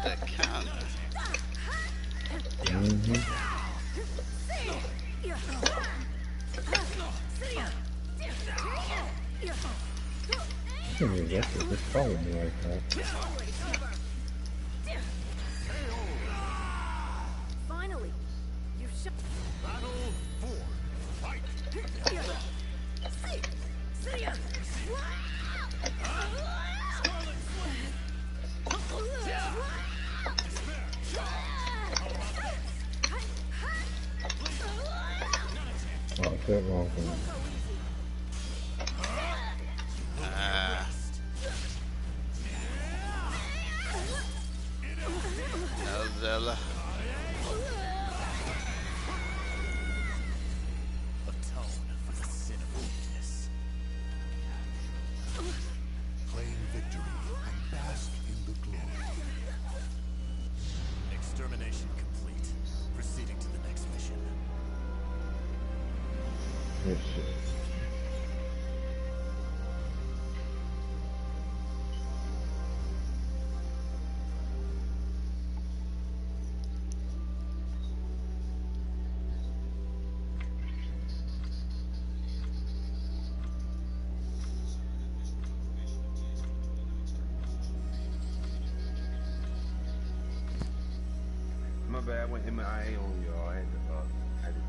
That counter. Just follow me like that. Finally, you should. Battle 4. Fight. Oh, good wrong thing. Zella. Atone for the sin of weakness. Claim victory and bask in the glory. Extermination complete. Proceeding to the next mission. This shit. My bad, I went MIA on y'all. I had to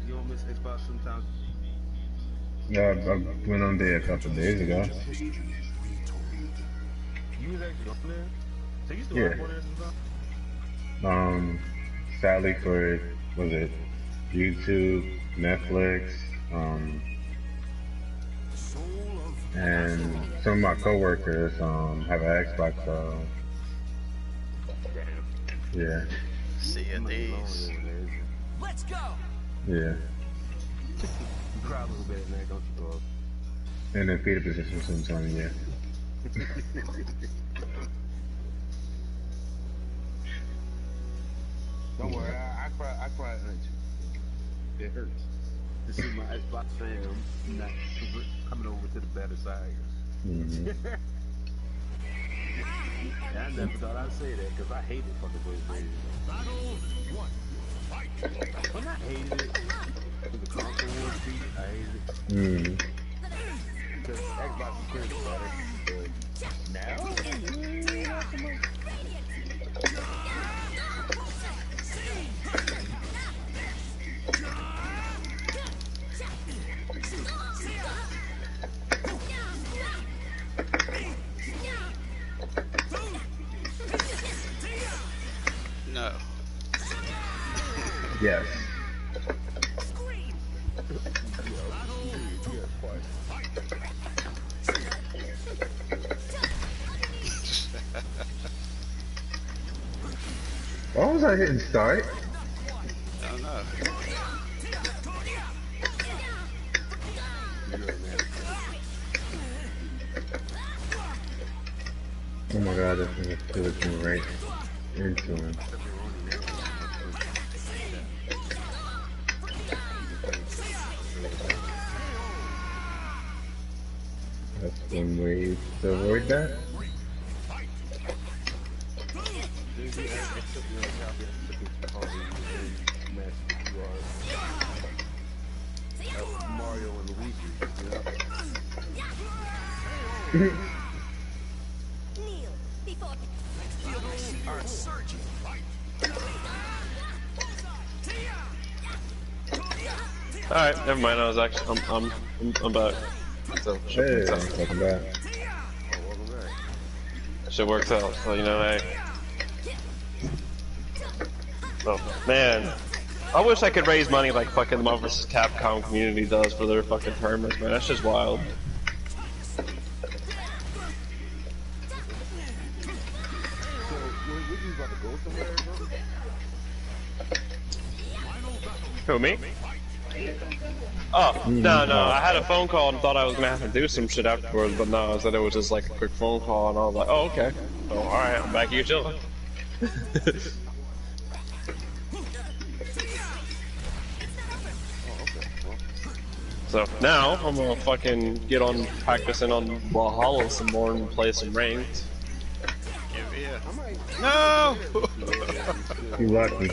you don't miss Xbox sometimes? Yeah, I went on there a couple days ago. You was actually on there? So you still Yeah. on there sometimes? Sadly for, was it YouTube, Netflix, and some of my coworkers have an Xbox, so yeah, See ya, these. Let's go! yeah. You cry a little bit in there, don't you, dog? And then feeder position sometimes, yeah. Don't worry, I cry at night too. It hurts to see my Xbox fam not coming over to the better side. Mm-hmm. I never thought I'd say that because I hated fucking PlayStation. Battle 1. Fight. When I hated it, with the console war speed, I hated it. Mm-hmm. Because Xbox is clearly better. But now, not so much. No. Yes. Why was I hitting start? I don't know. Oh my god, this thing is flipping right into him. That's one way to avoid that. Mario and Luigi, you know? Kneel before. Our surgeon. Alright, never mind. I was actually, I'm back. So Hey, shit works out. welcome back. Welcome back. Shit works out. So you know, hey. Oh man, I wish I could raise money like fucking the Marvel vs. Capcom community does for their fucking tournaments, man. That's just wild. So, what you about to go somewhere, bro? Who, me? Oh, no, I had a phone call and thought I was gonna have to do some shit afterwards, but no, I said it was just like a quick phone call, and I was like, oh, okay. Oh, alright, I'm back here chilling. So, now, I'm gonna fucking get on practicing on Valhalla some more and play some ranked. Give here. No! You lucky.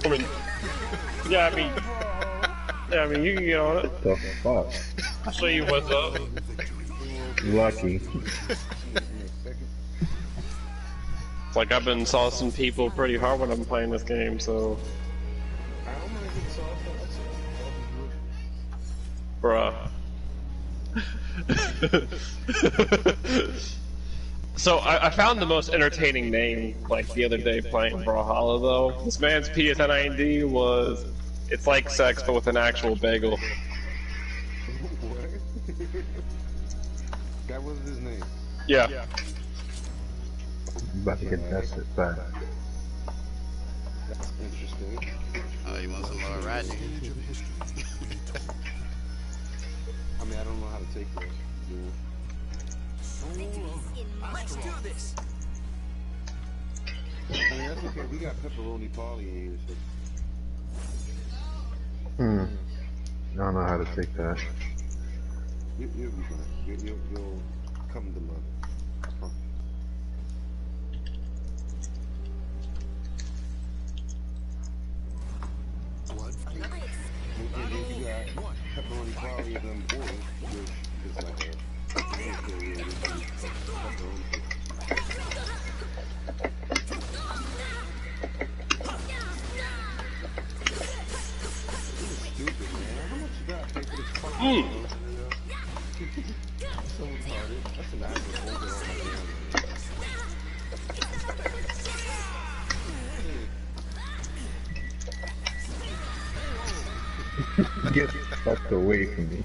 I mean, yeah, I mean, Yeah, I mean, you can get on it. What the fuck? I'll show you what's up. Lucky. It's like I've been saucing people pretty hard when I'm playing this game, so. Bruh. So I found the most entertaining name like the other day playing Brawlhalla though. This man's PSN ID was, it's like sex but with an actual bagel. What? That was his name. Yeah. I'm about to get tested, but That's interesting. Oh, you want some more riding? I mean, I don't know how to take this. Yeah. Let's do this. I mean, that's okay. We got pepperoni Polly in here, so. I don't know how to take that. You'll be fine. You'll come to love it. I promise. Blood And then you got pepperoni Polly and them boys, which is like a pepperoni. Stupid, man. How much you gotta pay for this fucking so retarded. That's an actual over on my damn. Get the fuck away from me.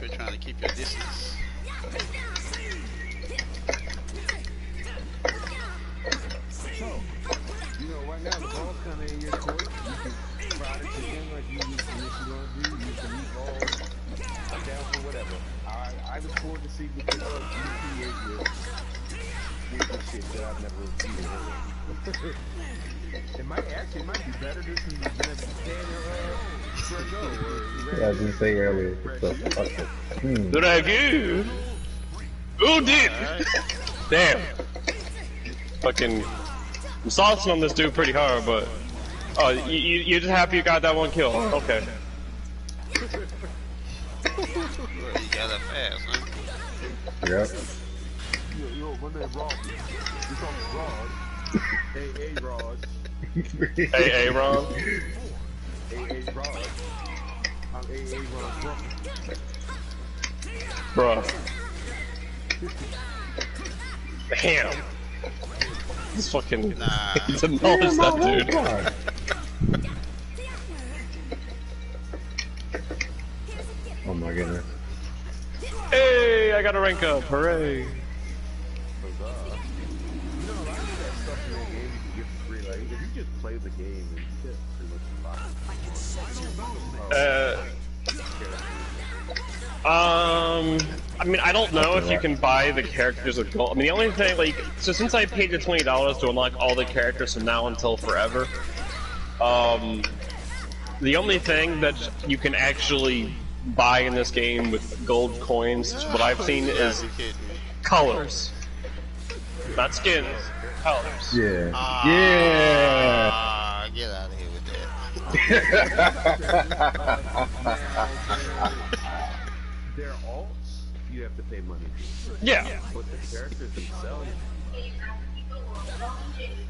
You're trying to keep your distance. So, you know, right now the ball's kind of in your court. You can fry the chicken like you gonna do. You can meatballs. I'm down for whatever. I look forward to seeing the kid you create with shit that I've never eaten. It might be better than some can Yeah, I was gonna say earlier. What the fuck? Good review. Ooh, deep. Damn. Fucking, I'm saucing on this dude pretty hard, but you're just happy you got that one kill. Okay. You got that fast, huh? Yep. Yo, my name Rod. You call me Rod. Hey, Rod. Hey, Ron. Hey, Rod. I'm Rod. Bruh. Damn. This fucking Nah. demolished that dude. Oh my goodness. Hey, I got a rank up. Hooray. You know, a lot of that stuff in that game you can get for free. Like, if you just play the game and you get pretty much a lot. I mean, I don't know if you can buy the characters with gold. I mean, the only thing, like, so since I paid the $20 to unlock all the characters from now until forever, the only thing that you can actually buy in this game with gold coins, what I've seen, is colors. Not skins, colors. Yeah. Get out of here with that. Their alts, you have to pay money for. Yeah. But the characters themselves,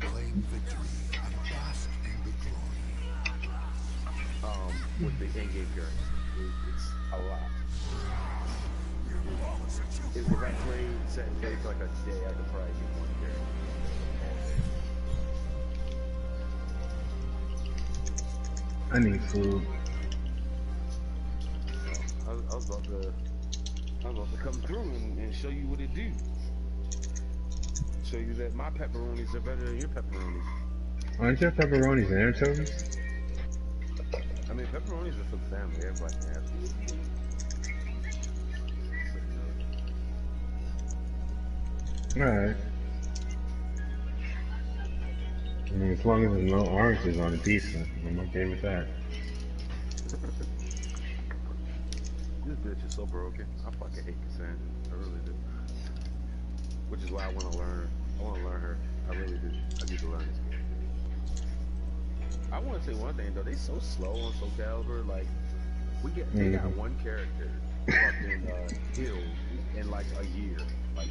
claim victory and bask in the glory. with the in-game characters, it's a lot. If I played set and play for like a day, I could probably get one character. I need food. I was about to come through and show you what it do. Show you that my pepperonis are better than your pepperonis. Aren't your pepperonis and anchovies? I mean, pepperonis are for the family. Everybody can have them. Alright. I mean, as long as there's no oranges on the pizza, I'm okay with that. This bitch is so broken. I fucking hate Cassandra. I really do. Which is why I want to learn. I want to learn her. I really do. I need to learn this game. I want to say one thing though. They so slow on Soulcalibur. Like they got one character fucking healed in like a year. Like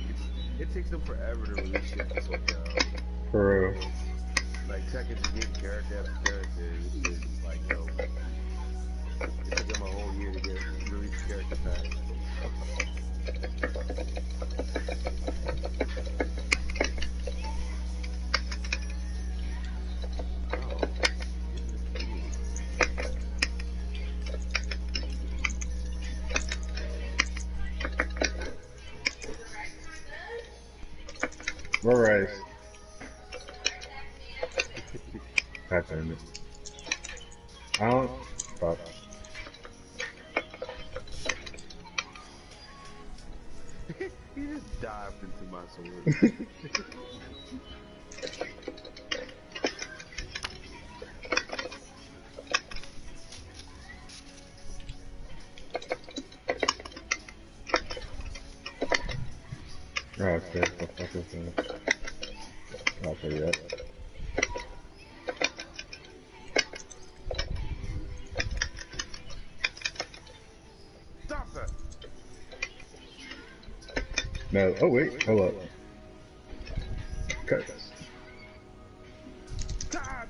it takes them forever to release shit for Soulcalibur. For real. Like Tekken just getting character after character. It's just like yo. It took them a whole year to get release character pack. Alright. God damn it. I don't. Fuck. He just dived into my sword. Oh, shit. What the fuck is that? I'll tell you that. Stop that! No. Oh, wait. Hold up. Cut. God!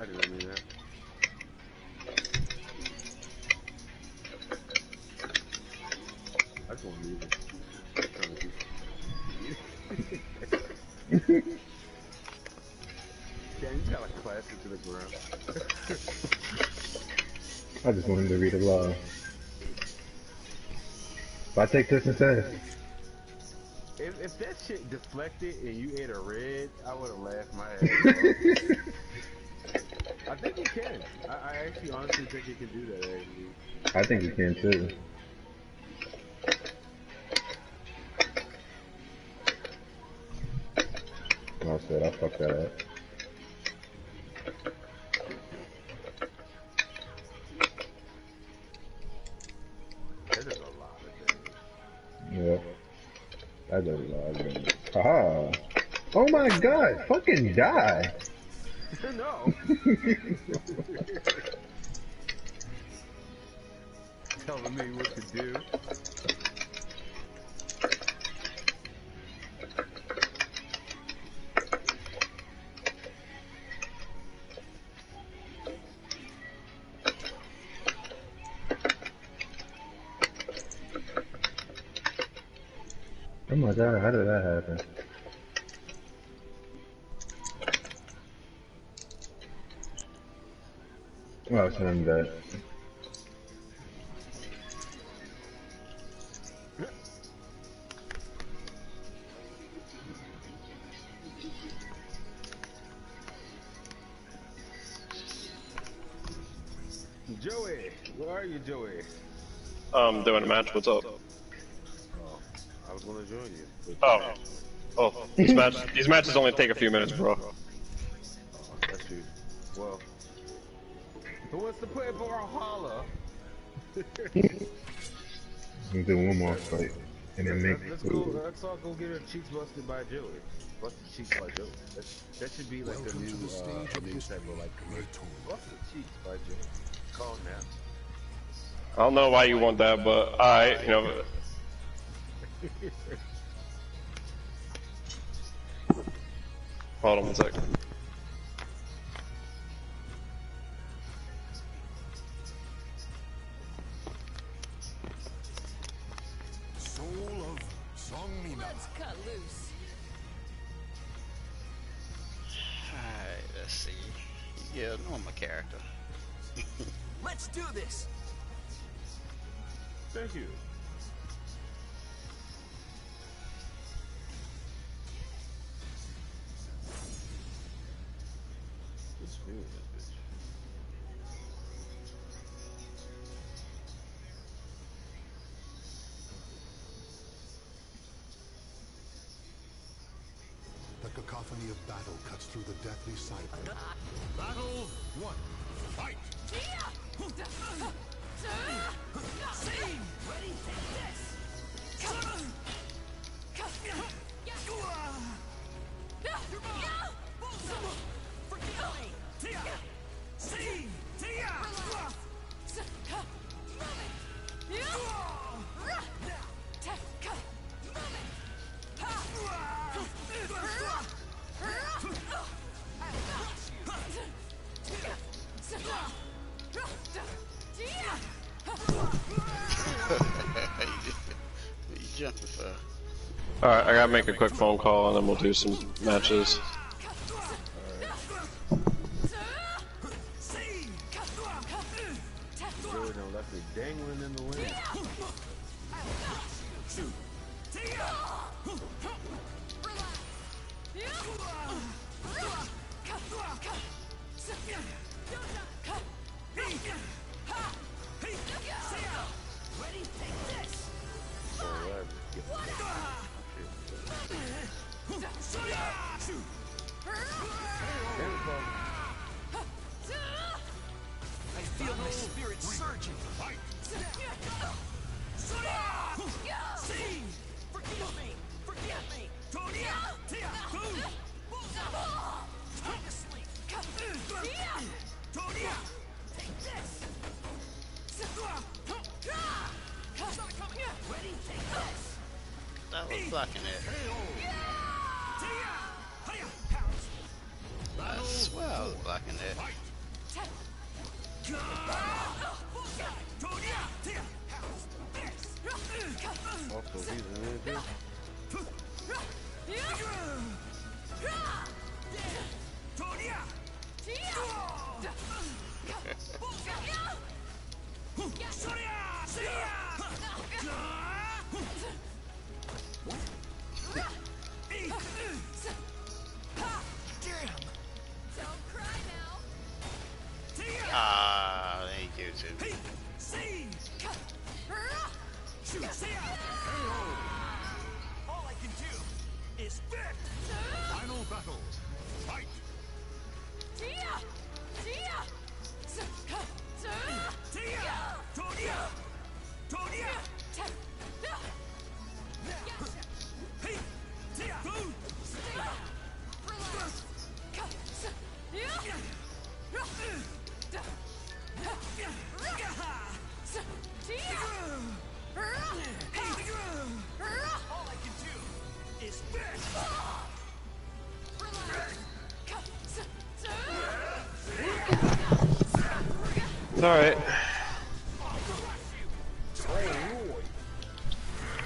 I didn't mean that. I just want to leave it. I'm trying to do. Yeah, you gotta clash into the ground. I just wanted to read a law. If I take this instead. If that shit deflected and you ate a red, I would have laughed my ass off. I think it can. I actually honestly think it can do that, actually. I think you can too. Oh shit, I fucked that up. That is a lot of damage. Yeah. That does a lot of damage. Haha. Oh my god, fucking die! No! Telling me what to do. Oh my god, how did that happen? Oh, so I'm dead. Joey! Where are you, Joey? Doing a match. What's up? Oh, I was gonna join you. Oh. Oh, these matches only take a few minutes, bro. Oh, that's true. Well, who wants to play for a holla? Let's do one more fight. And then make Let's food. let's all go get our cheeks busted by Joey. Busted cheeks by Joey. That should be like a Welcome new, to the stage of new history, type of like commercial. Busted cheeks by Joey. Call him now. I don't know why you want that, but alright, you know. Hold on one sec. Soul of Songmina. Let's cut loose. Alright, let's see. Yeah, normal character. Let's do this. Thank you. What's doing this bitch? The cacophony of battle cuts through the deathly silence. Battle 1. Fight! You jumping for? Alright, I gotta make a quick phone call and then we'll do some matches. Jordan left it dangling in the wind. I feel my spirit surging. Forgive me! Forgive me! Time to sleep. Take this! Ready? Take this! That was blocking it. I swear I was blocking it. Also, he's in there too. Ah, thank you too. All I can do is Final battle. Fight. all I can do is Alright.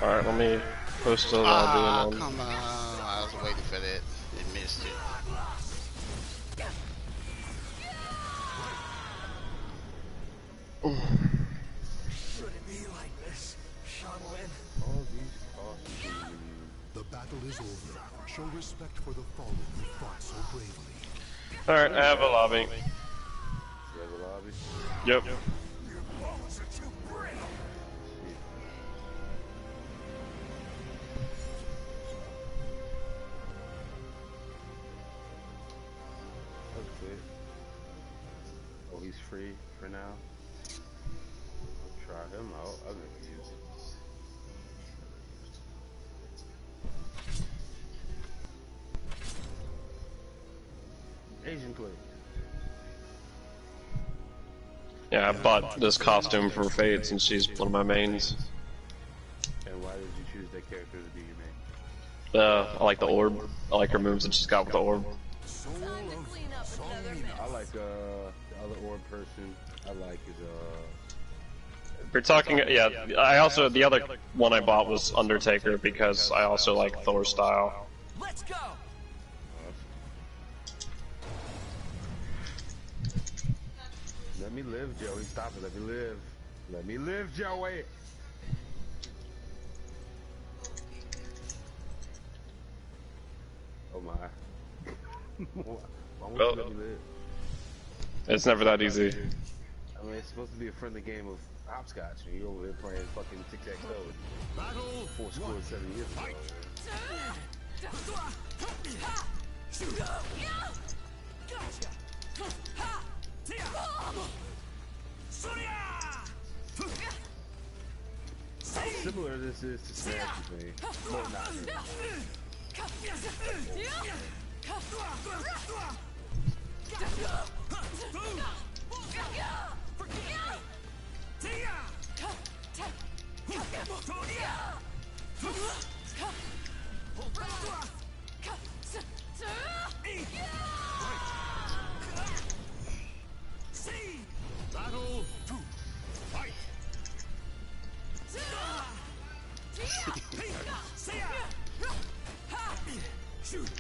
Alright, let me post the lobby Ah, and then... come on. I was waiting for that. It missed it. Should it be like this, Shaolin? All these awesome. The battle is over. Show respect for the fallen who fought so bravely. Alright, I have a lobby. You have a lobby? Yep. Your bones are too brittle. Okay. Oh, he's free for now. I'll try him out. I've never used it. Asian play. Yeah, I bought this costume for Fate since she's one of my mains. And why did you choose that character to be your main? I like the orb. I like her moves that she's got with the orb. Time to clean up another mess. I like the other orb person. I like his If you're talking, yeah, I also, the other one I bought was Undertaker because I also like Thor style. Let's go. Let me live, Joey. Stop it. Let me live. Let me live, Joey. Oh my. Why won't you let me live? It's never that easy. I mean, it's supposed to be a friendly game of hopscotch, and you're over there playing fucking tic-tac-toe. Battle 4 scores 7 years ago. similar this is to Smash today. Well, not really. Battle 2. Fight. Shoot.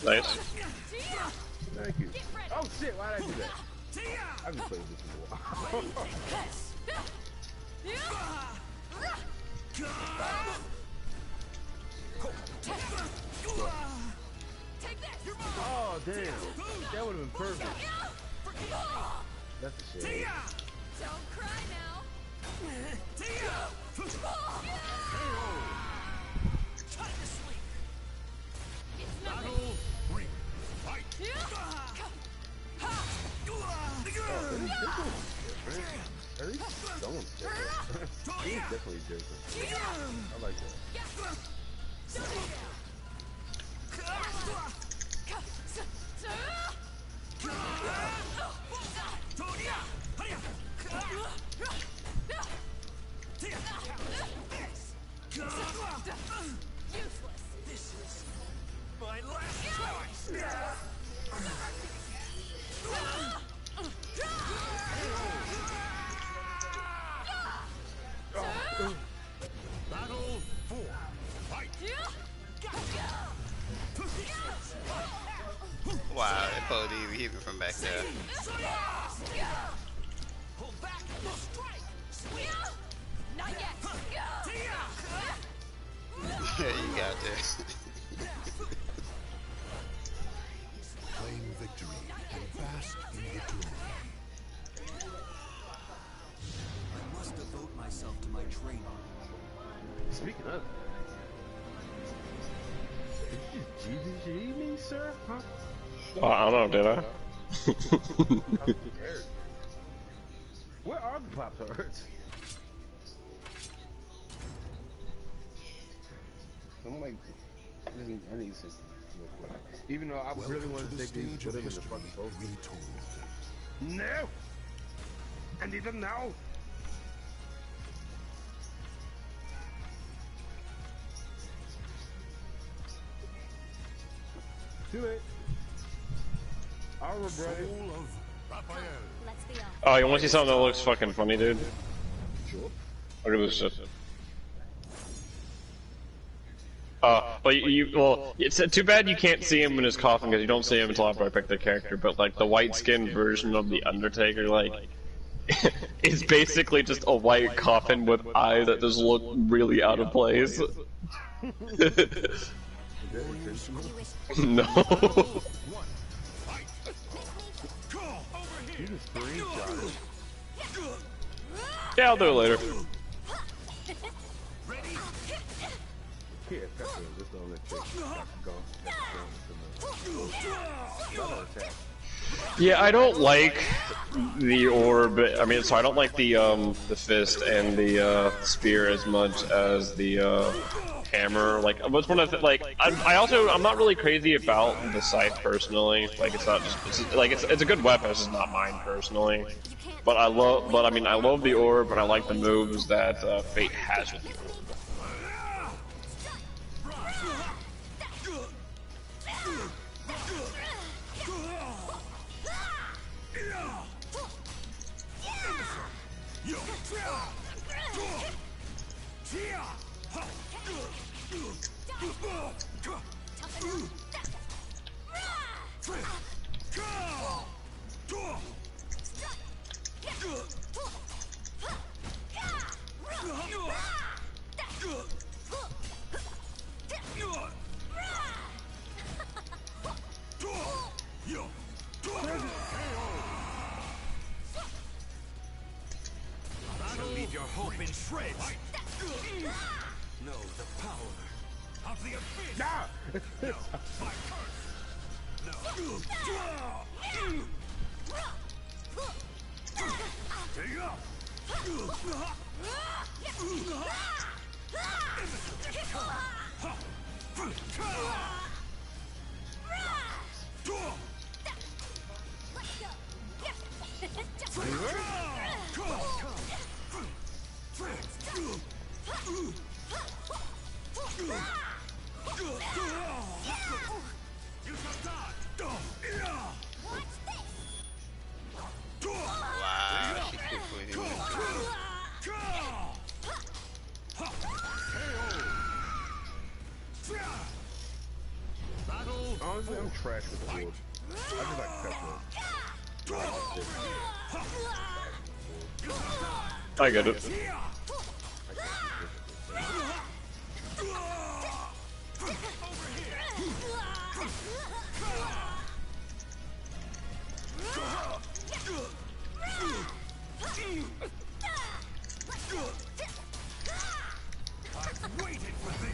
Nice. Thank you. Oh shit, why did I do that? I've been playing this for a while. Oh damn, that would have been perfect. That's a shame. Don't cry now. Battle 3. Fight. At least someone's different. He's definitely different. I like that. This is my last choice. Battle 4. Fight. Wow, that pole didn't even hit me from back there. Pull back. Strike. Not yet. Yeah, you got this. Claim victory and bask in the glory. I must devote myself to my training. Speaking of, did you GG me, sir? Huh? Oh, I don't know, did I? Where are the Pop-Tarts? I'm like, I need some real quick. Even though I really wanted to take these, put them in the fucking boat. No! I need them now! Too late. Our brother. Soul of Raphael. Let's be honest. Oh, you want to see something that looks fucking funny, dude? Sure. Look at this shit. Well, it's too bad you can't see him in his coffin because you don't see him until after I pick the character. But like the white-skinned version of the Undertaker, like, is basically just a white coffin with eyes that just look really out of place. No. You just screenshot it. Yeah, I'll do it later. Yeah, that's it. Just don't let go. Yeah, I don't like the orb. I mean, so I don't like the fist and the spear as much as the hammer. Like, what's one of the, like I'm not really crazy about the scythe personally. Like, it's not just it's a good weapon. It's just not mine personally. But I love the orb, and I like the moves that Fate has with the orb. Leave your hope in shreds. Know the power of the abyss. Ah! No, my curse. Wow, she kicked with him. Honestly, I'm trash with the board. I just like pepper. I get it.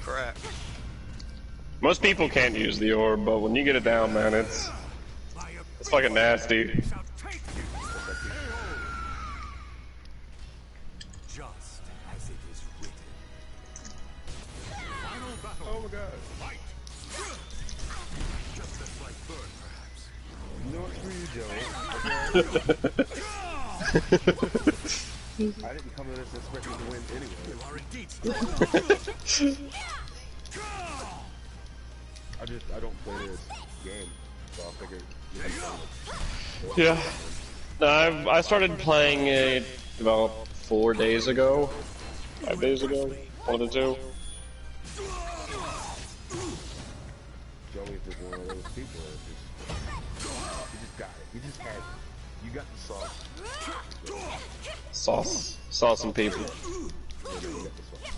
Crap. Most people can't use the orb, but when you get it down, man, it's fucking nasty. Just as it is written. Final battle. Oh my god. Fight. Just as like bird, perhaps. You know what, screw you, Joey. I didn't come to this expecting to win anyway. You are indeed. I don't play this game, so I figured. Yeah. No, I started playing it about 4 days ago. 5 days ago. 1 or 2. Joey's just one of those people that you just got it. You just had it. You got the sauce. Sauce and people. Yeah, you got the sauce.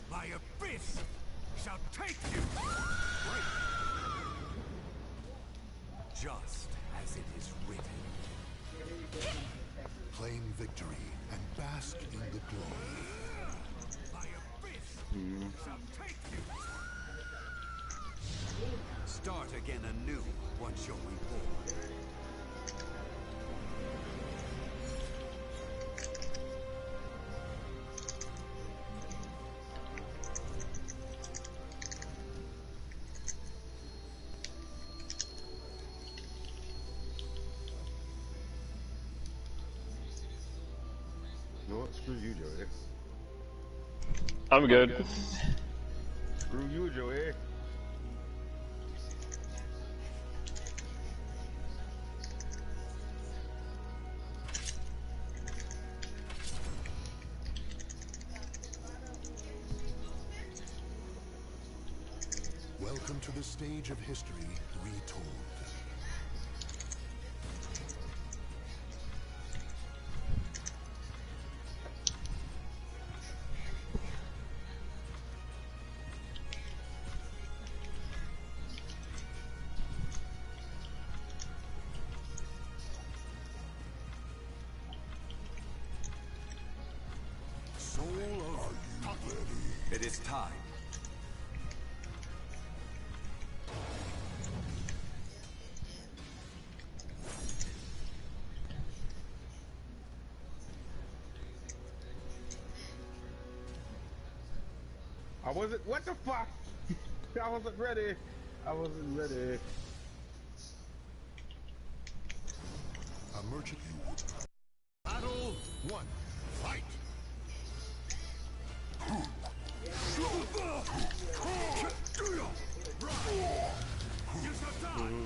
My abyss shall take you. Just as it is written. Claim victory and bask in the glory. My abyss shall take you. Start again anew once you're reborn. You know what? Screw you, Joey. I'm good. Screw you, Joey. Welcome to the stage of history retold. Soul, are you ready? It is time. I wasn't. What the fuck? I wasn't ready. I wasn't ready. A merchant. Battle 1. Fight. You shall die.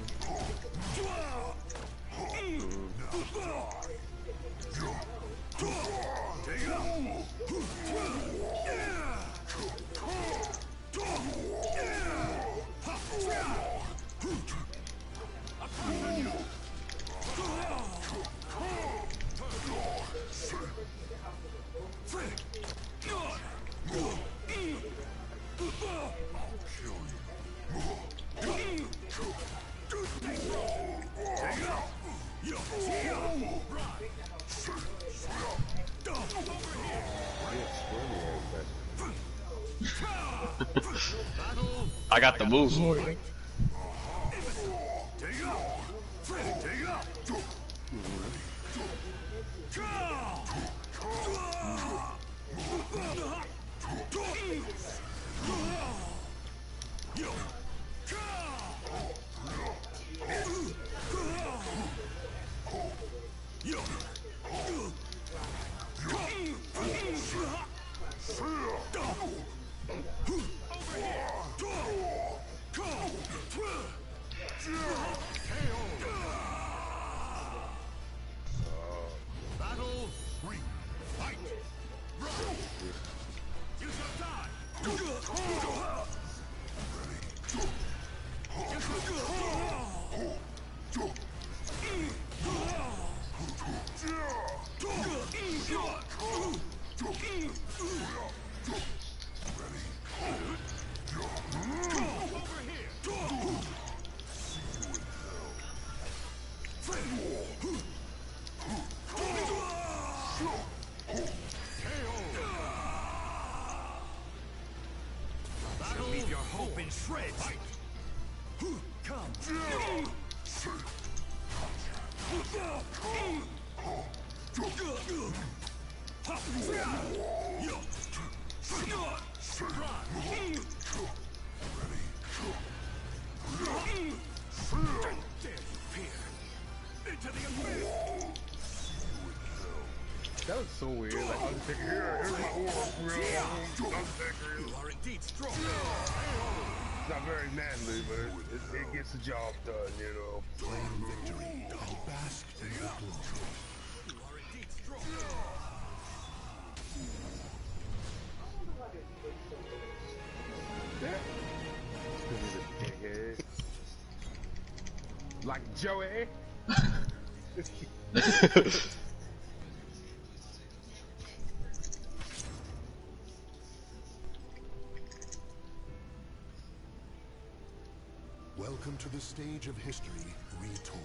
I got the moves. Battle 3. Fight. Leave your hope in shreds. Come. That was so weird. Like, Undertaker, here's my orb, Undertaker. You are indeed strong. It's not very manly, but it gets the job done, you know. Claim victory. I'll bask in your glory. You are indeed strong. Dickhead. Like Joey. Welcome to the stage of history retold.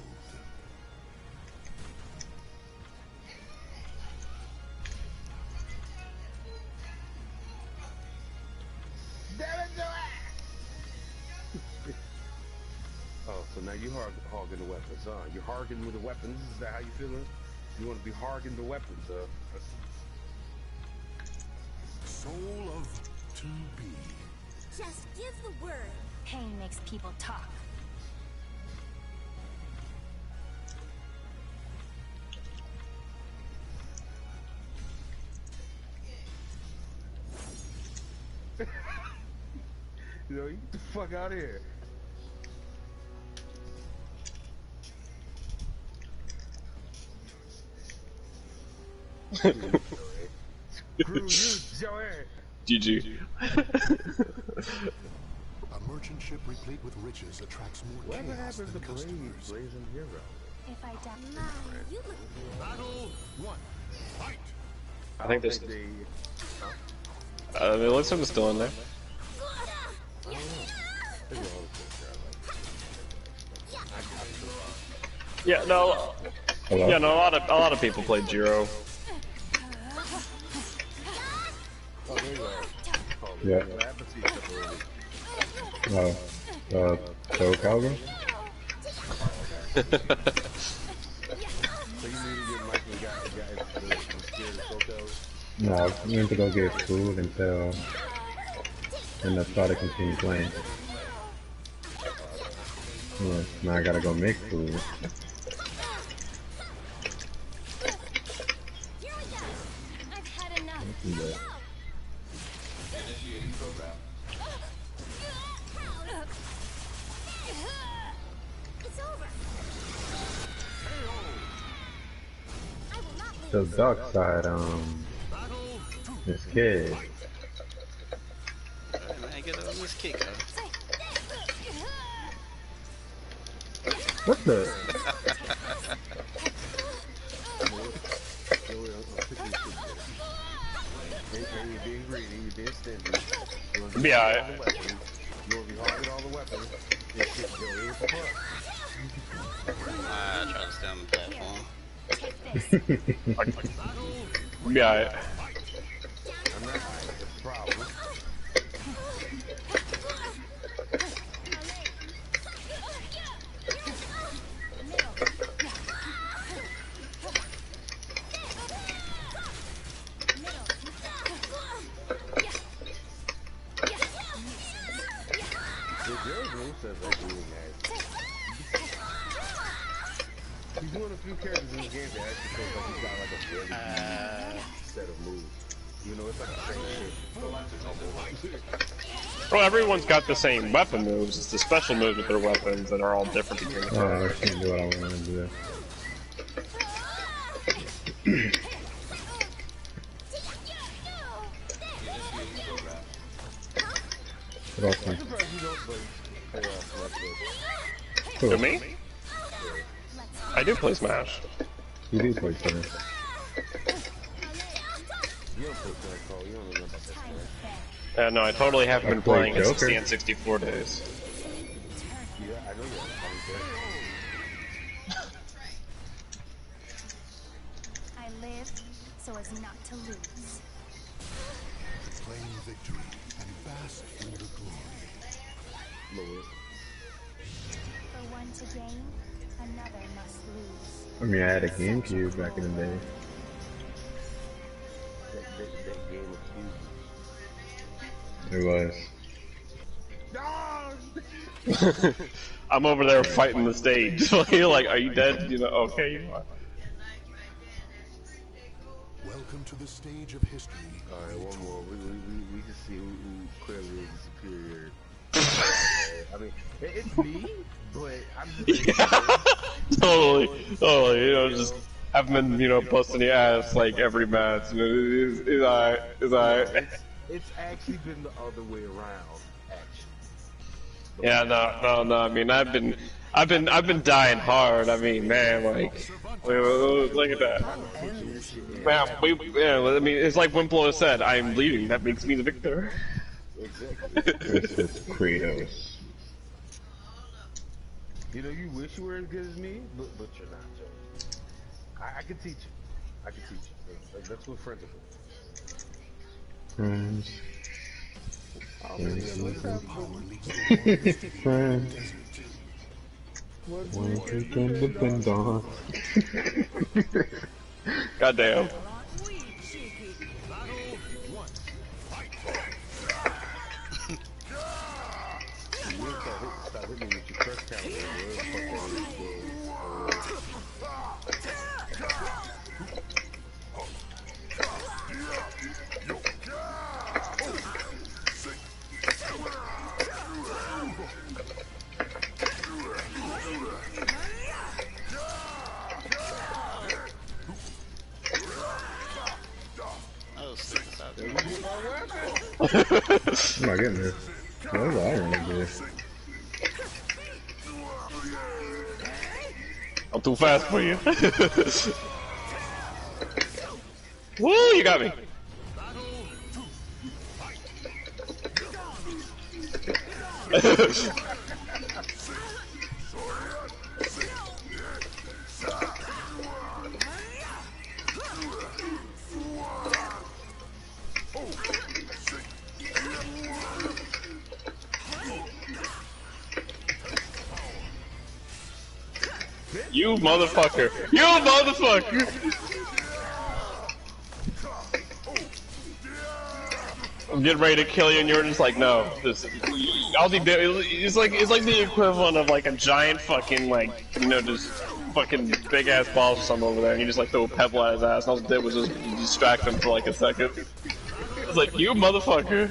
Oh, so now you hogging the weapons, huh? You're hogging with the weapons. Is that how you feeling? You want to be hogging the weapons, Soul of 2B. Just give the word. Pain makes people talk. You know, you get the fuck out of here. Screw you, Joey. GG. A merchant ship replete with riches attracts more Whatever chaos happens to than customers. Blazing Hero? If I die, you look. Battle 1. Fight. I think there's. they. It looks like it's still in there. Yeah, no. Hello? Yeah, no. A lot of people played Jiro. Oh, there you are. Oh, Yeah. what happened to you already? Soulcalibur? So you need to get Michael and got scared of Soulcalibur? No, I went to go get food until, and I started to continue playing. Yeah, now I gotta go make food. Here we go. I've had enough. Yeah. It's over. I will not The lose. dark side, this kid. Man, get on this kick, huh? What the? You're being greedy, you're being stingy. You want to Yeah, all the weapons. You want to be hogging all the weapons. This shit go in for fun. I try to stay on the platform. Take this. Yeah. I'm not hiding, it's a problem. Joe's moveset's actually nasty. He's one of the few characters in the game that actually feels like he's got like a really deep set of moves. You know, it's like the same shit. Well, everyone's got the same weapon moves. It's the special moves with their weapons that are all different between the I can't do what I want to do. What else? I'm surprised you don't play To me? I do play Smash. You do play Smash. You don't play Smash, Cole. You don't know about that Smash. No, I totally haven't been play playing in Joker. 60 and 64 days. Yeah, I know you're I live so as not to lose. Claim victory and bask in the glory. Lord. For one to gain, another must lose. I mean, I had a GameCube back in the day. That game was huge. It was. I'm over there fighting the stage. You're like, are you dead? You know, okay, you are. Welcome to the stage of history. Alright, one more. We can see who clearly is the superior. I mean, it's me, but I'm just Totally. You know, just haven't been, you know, busting your ass like every match. You know, it's alright. It's actually been the other way around, actually. Yeah, no. I mean, I've been dying hard. I mean, man, like, look at that. Man, I mean, it's like Wimplo said, I'm leading. That makes me the victor. Exactly. This is Kratos. You know, you wish you were as good as me, but you're not, Joe. I can teach you. I can teach you. That's what friends are for. Friends. Power Friends. One we can depend on. Goddamn. Stop hitting me with your press counter, I'm not getting this. What was I gonna do? I'm too fast for you. Woo, you got me. You motherfucker! You motherfucker! I'm getting ready to kill you, and you're just like, no. It's like the equivalent of like a giant fucking just fucking big ass balls or something over there, and you just like throw a pebble at his ass. And all it did was just distract him for like a second. It's like, you motherfucker!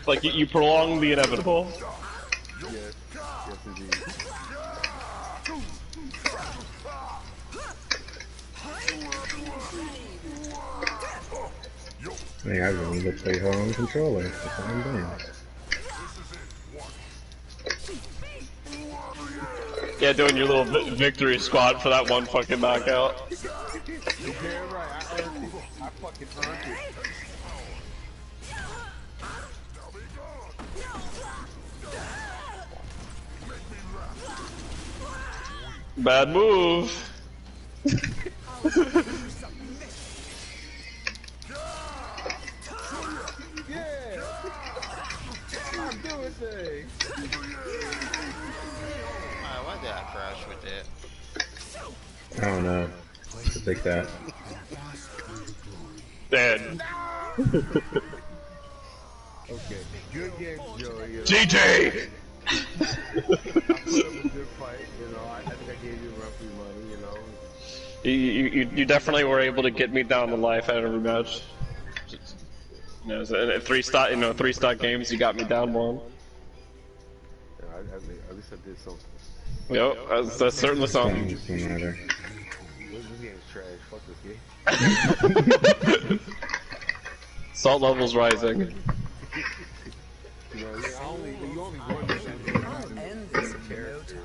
Like you prolonged the inevitable. Yes, indeed. Hey, I really look play her on controller. That's all I'm doing. Yeah, doing your little victory squad for that one fucking knockout. You're damn right. I earned it. I fucking earned it. Bad move. Yeah. I'm doing things. Why did I crash with that? I don't know. Just take that. Dead. Okay. Good game, Joey. GG! put up a good fight, you know. I think I gave you roughly money, you know. You definitely were able to get me down to life at every match. You know, so at 3-star games, you got me down one. Yeah, at least I did something. Yep, that's certainly something. Doesn't matter. This game's trash. Fuck this game. Salt levels rising. You know, you only won this game. I'll end this in no time.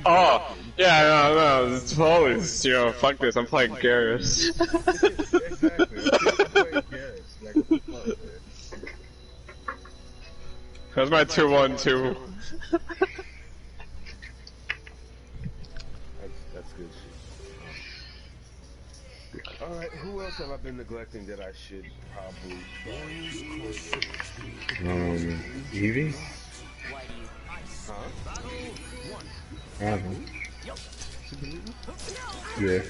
Oh, yeah, no, it's always, you know, fuck this, I'm playing Garrus. Exactly. I'm playing Garrus. Like, what the fuck, man? That's my 2-1-2. That's good shit. Alright, who else have I been neglecting that I should probably Evie? Huh? Yeah.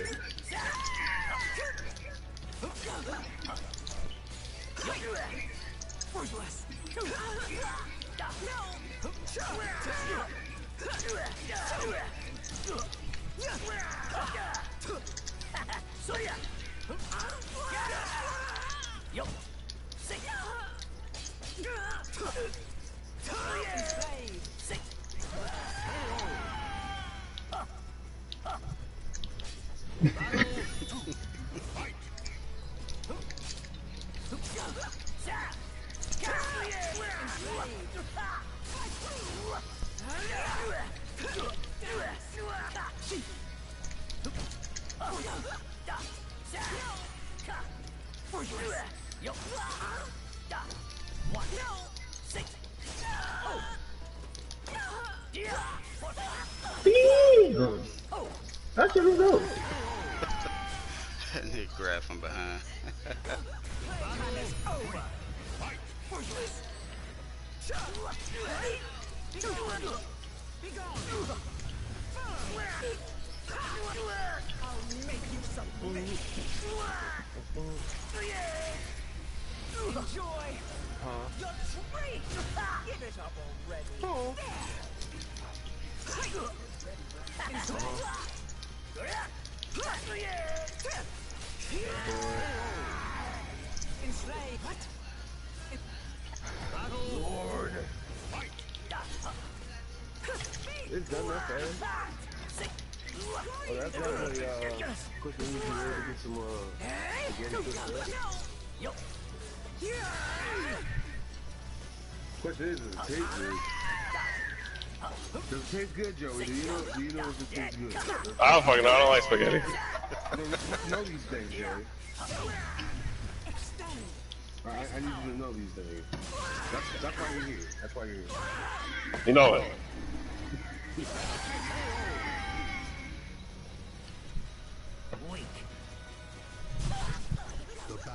That's what we go. They grab from behind. Lord. It's done that fast. Oh, that's definitely quick and easy way to get some spaghetti cooked up. Question is, does it taste good? Does it taste good, Joey? Do you know if it tastes good? I don't fucking know, I don't like spaghetti. You know these things, Joey. I need you to know these things. That's why you're here. That's why you're here. You know it.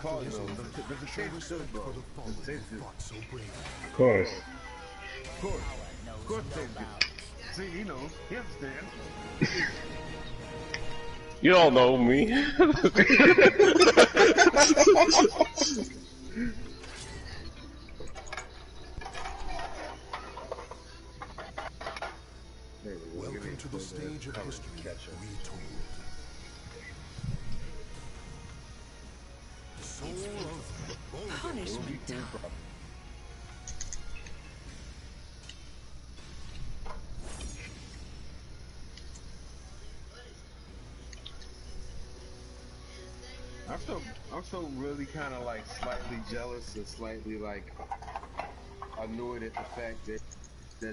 Paul, you know, does it taste good, bro? Does it taste good? Of course. Of course. Of course it tastes good. See, he knows. He understands. You don't know me. Welcome to the stage of history retold. The soul of Punishment time. I'm so really kind of like slightly jealous and slightly like annoyed at the fact that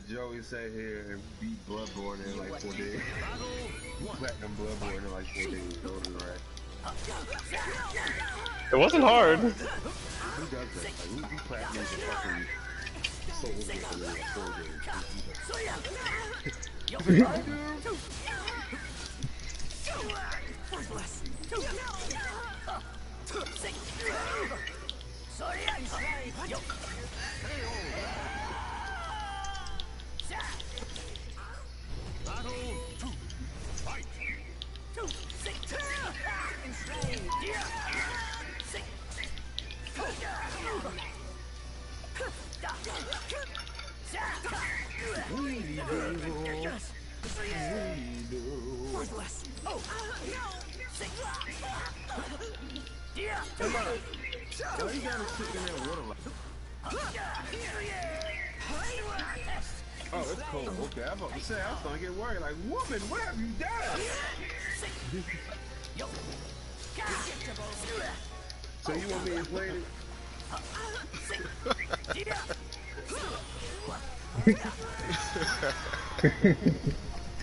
Joey sat here and beat Bloodborne in like 4 days. Platinum Bloodborne in like 4 days. That wasn't right. It wasn't hard. Who does that? Like, who platinums a fucking Soul Game in like 4 days? I do. We do. We do. Worthless. Oh, Come on. Why you gotta stick in that water like Oh, it's cold. Okay, I'm about to say, I was gonna get worried. Like, woman, what have you done? So you want me to explain it?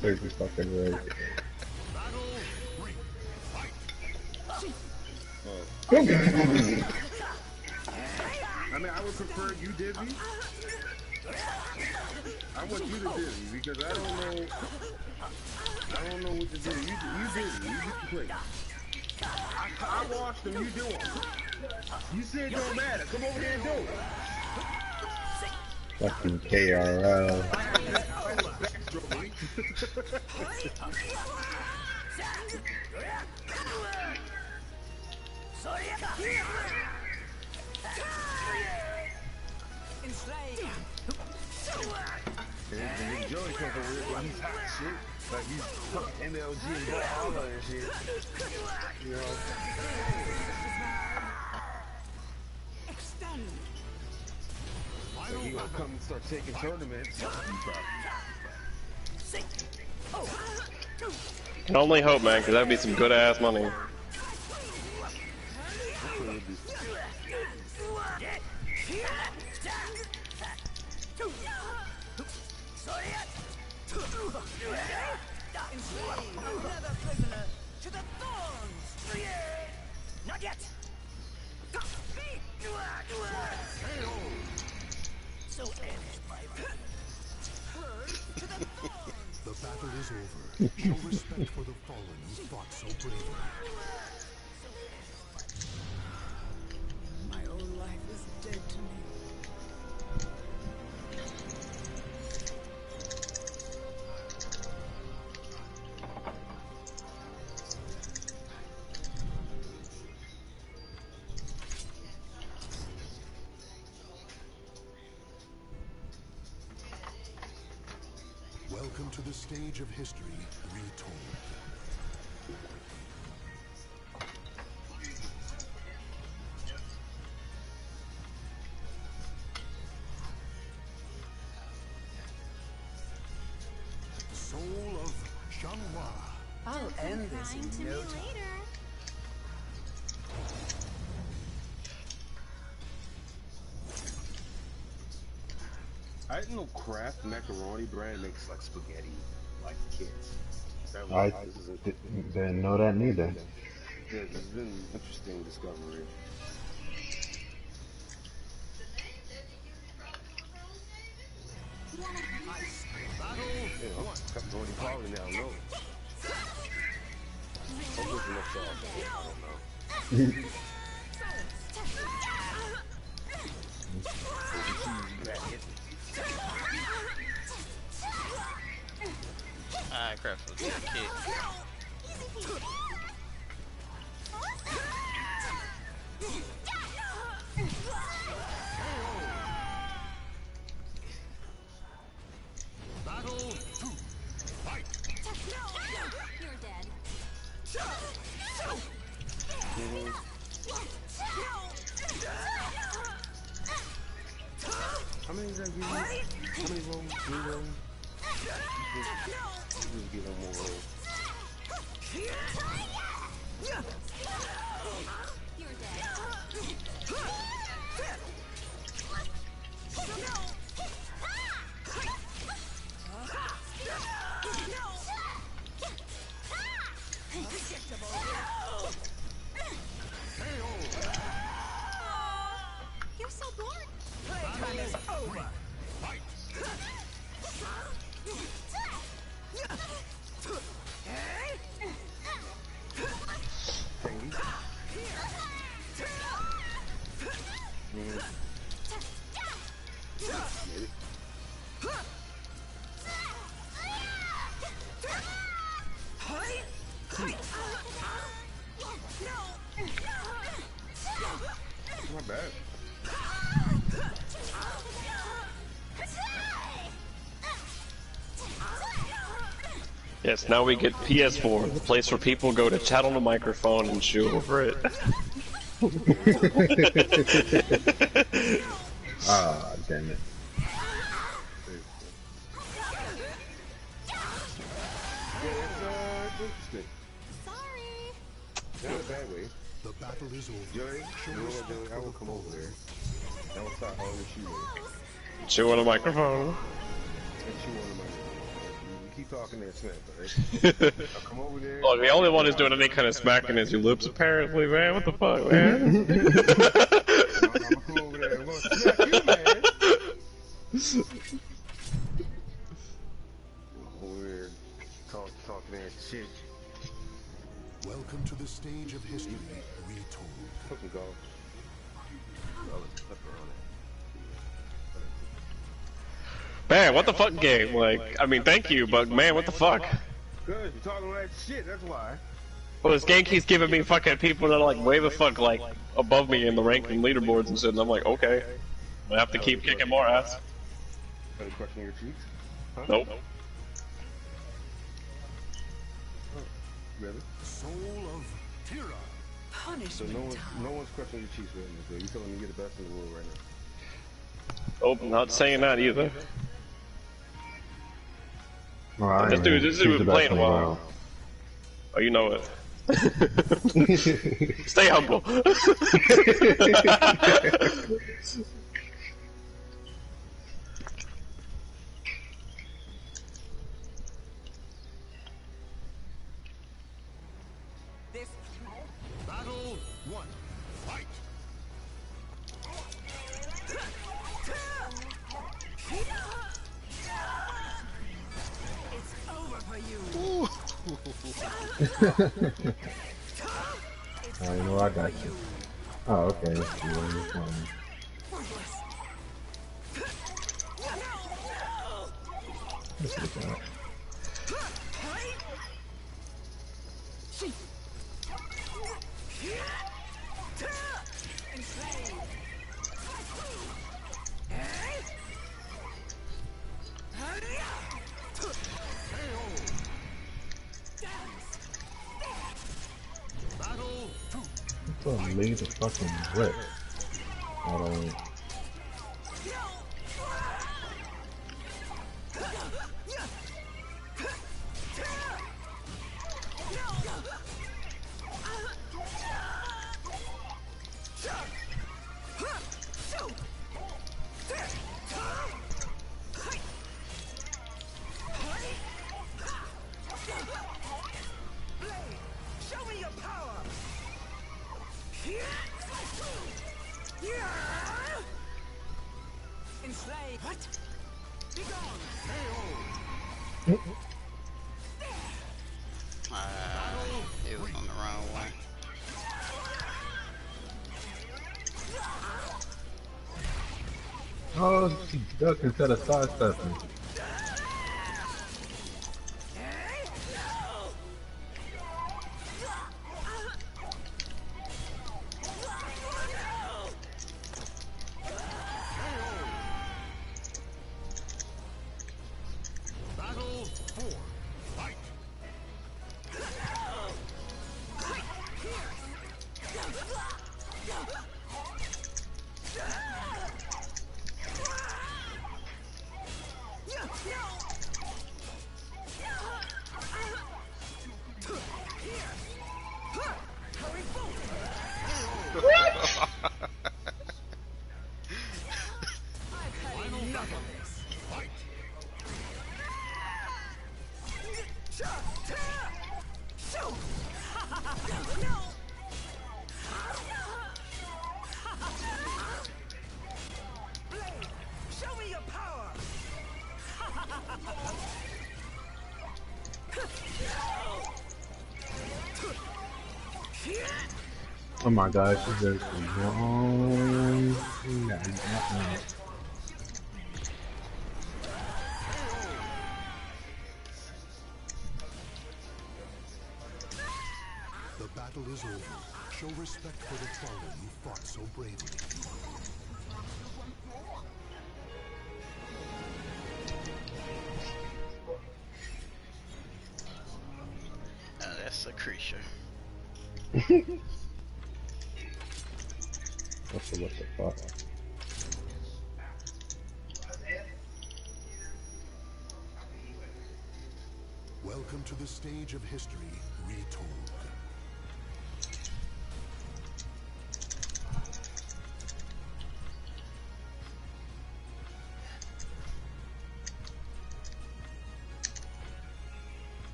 Crazy fucking right. I mean, I would prefer you dizzy. I want you to dizzy because I don't know what to do. You dizzy. You just play. I watched them. You do them. You said it don't matter. Come over there and do it. Fucking KRL. I had a backstroke. And Joey comes over here and he's hot shit. Like he's fucking MLG and Valhalla and shit. You know? So he gonna come and start taking tournaments. Can only hope, man, because that'd be some good ass money. Not yet. So The battle is over. Show respect for the fallen who fought so bravely. my own life is dead to me. Welcome to the stage of history retold. Soul of Xianghua. I'll end this in no time. I didn't know Kraft macaroni brand makes like spaghetti, like kids. That I was, this is didn't know that neither. yeah, this has been an interesting discovery. Yeah, pepperoni probably now, no. I'm looking up sauce. I don't know. Ah, crap, for the kid. Battle 2. Fight. You're dead. How many did I give you? How many rolls? 3 rolls? Just give them more rolls. You're dead. You're so bored. Playtime is over. Thank you. Yes, now we get PS4, the place where people go to chat on the microphone and chew over it. Ah, damn it. It's interesting. Sorry. Not in a bad way. The battle is over. Joey, you know what, Joey? I will come over there. I will start holding the shoe. Chew on the microphone. And chew on the microphone. You keep talking there, smack, alright? I'll come over there. Look, the only one who's doing any kind of smacking is your lips, apparently, man. What the fuck, man? I'm gonna come over there. I'm gonna smack you, man. Over there, talking that shit. Welcome to the stage of history retold. Fucking golf. Man, what the fuck game? Like, I mean, thank you, but man, what the fuck? Good, you're talking that shit, that's why. Well, this game keeps giving me fucking people that are like way the fuck like above me in the ranking leaderboards and shit, and I'm like, okay, I have to keep kicking more ass. Are you crushing your cheeks? Huh? Nope. Really? Soul of Tira. So no one's crushing your cheeks right now, so you're telling me you're the best in the world right now. Nope, not saying that either. Well, This dude been playing a while. Oh, you know it. Stay humble. Battle 1. Fight. It's over for you. Oh, you know I got you. Oh, okay. You're fine. Let's look at it. So leave the fucking whip. I don't. Show me your power. Enslave. What? Be gone. It was on the wrong one. Oh, she ducked instead of sidestepping. Battle 4. Fight. Show me your power. Oh my gosh, this is wrong. The battle is over. Show respect for the trawler you fought so bravely. creature. What the fuck? Welcome to the stage of history retold.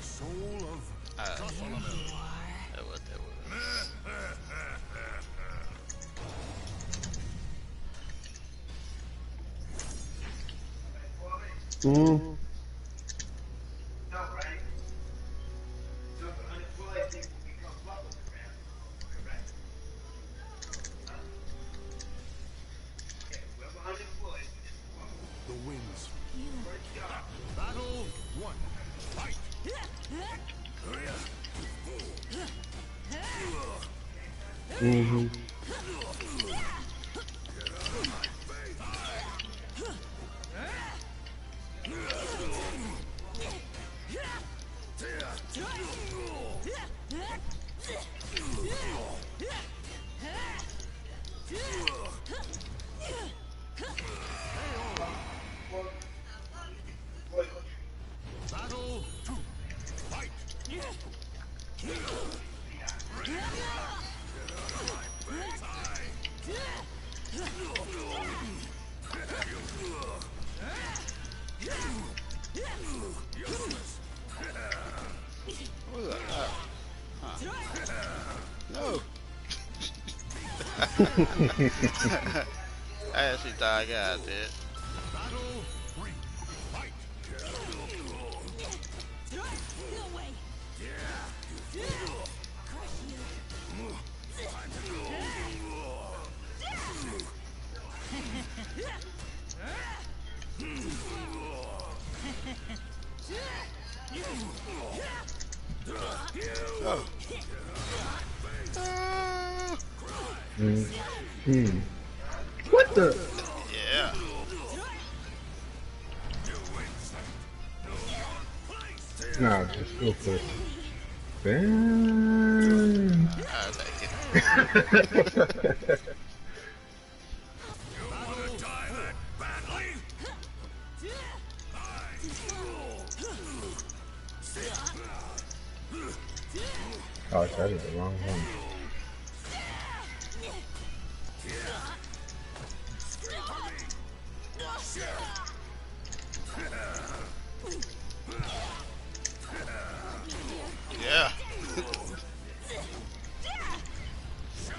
Soul of Soulcalibur. That was. Mm. The winds. Battle 1. Fight. Mm-hmm. Battle 2. Fight. What was that? No. I actually thought I got it. Battle 3. Fight. Oh. Hmm. What the? Yeah. Nah, just go for it. Bam. I'll take it. Oh, I did the wrong one. Yeah.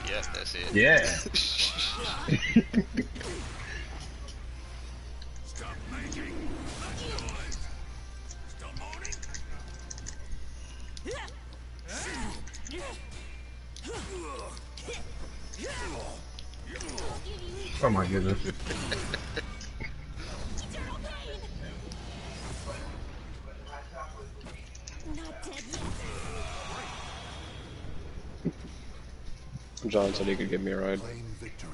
Yep, that's it. Yeah. Stop making noise. Stop moaning. Oh my goodness. Not dead yet. John said he could give me a ride. Claim victory.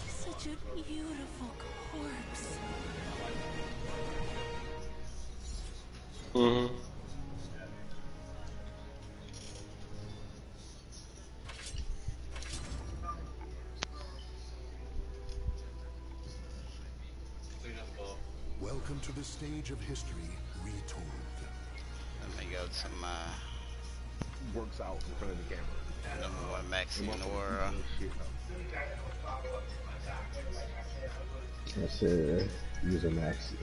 Such a beautiful corpse. Mm-hmm. Welcome to the stage of history retold. Let me go to my Works out in front of the camera. number one maxi in the world. I said, use a maxi.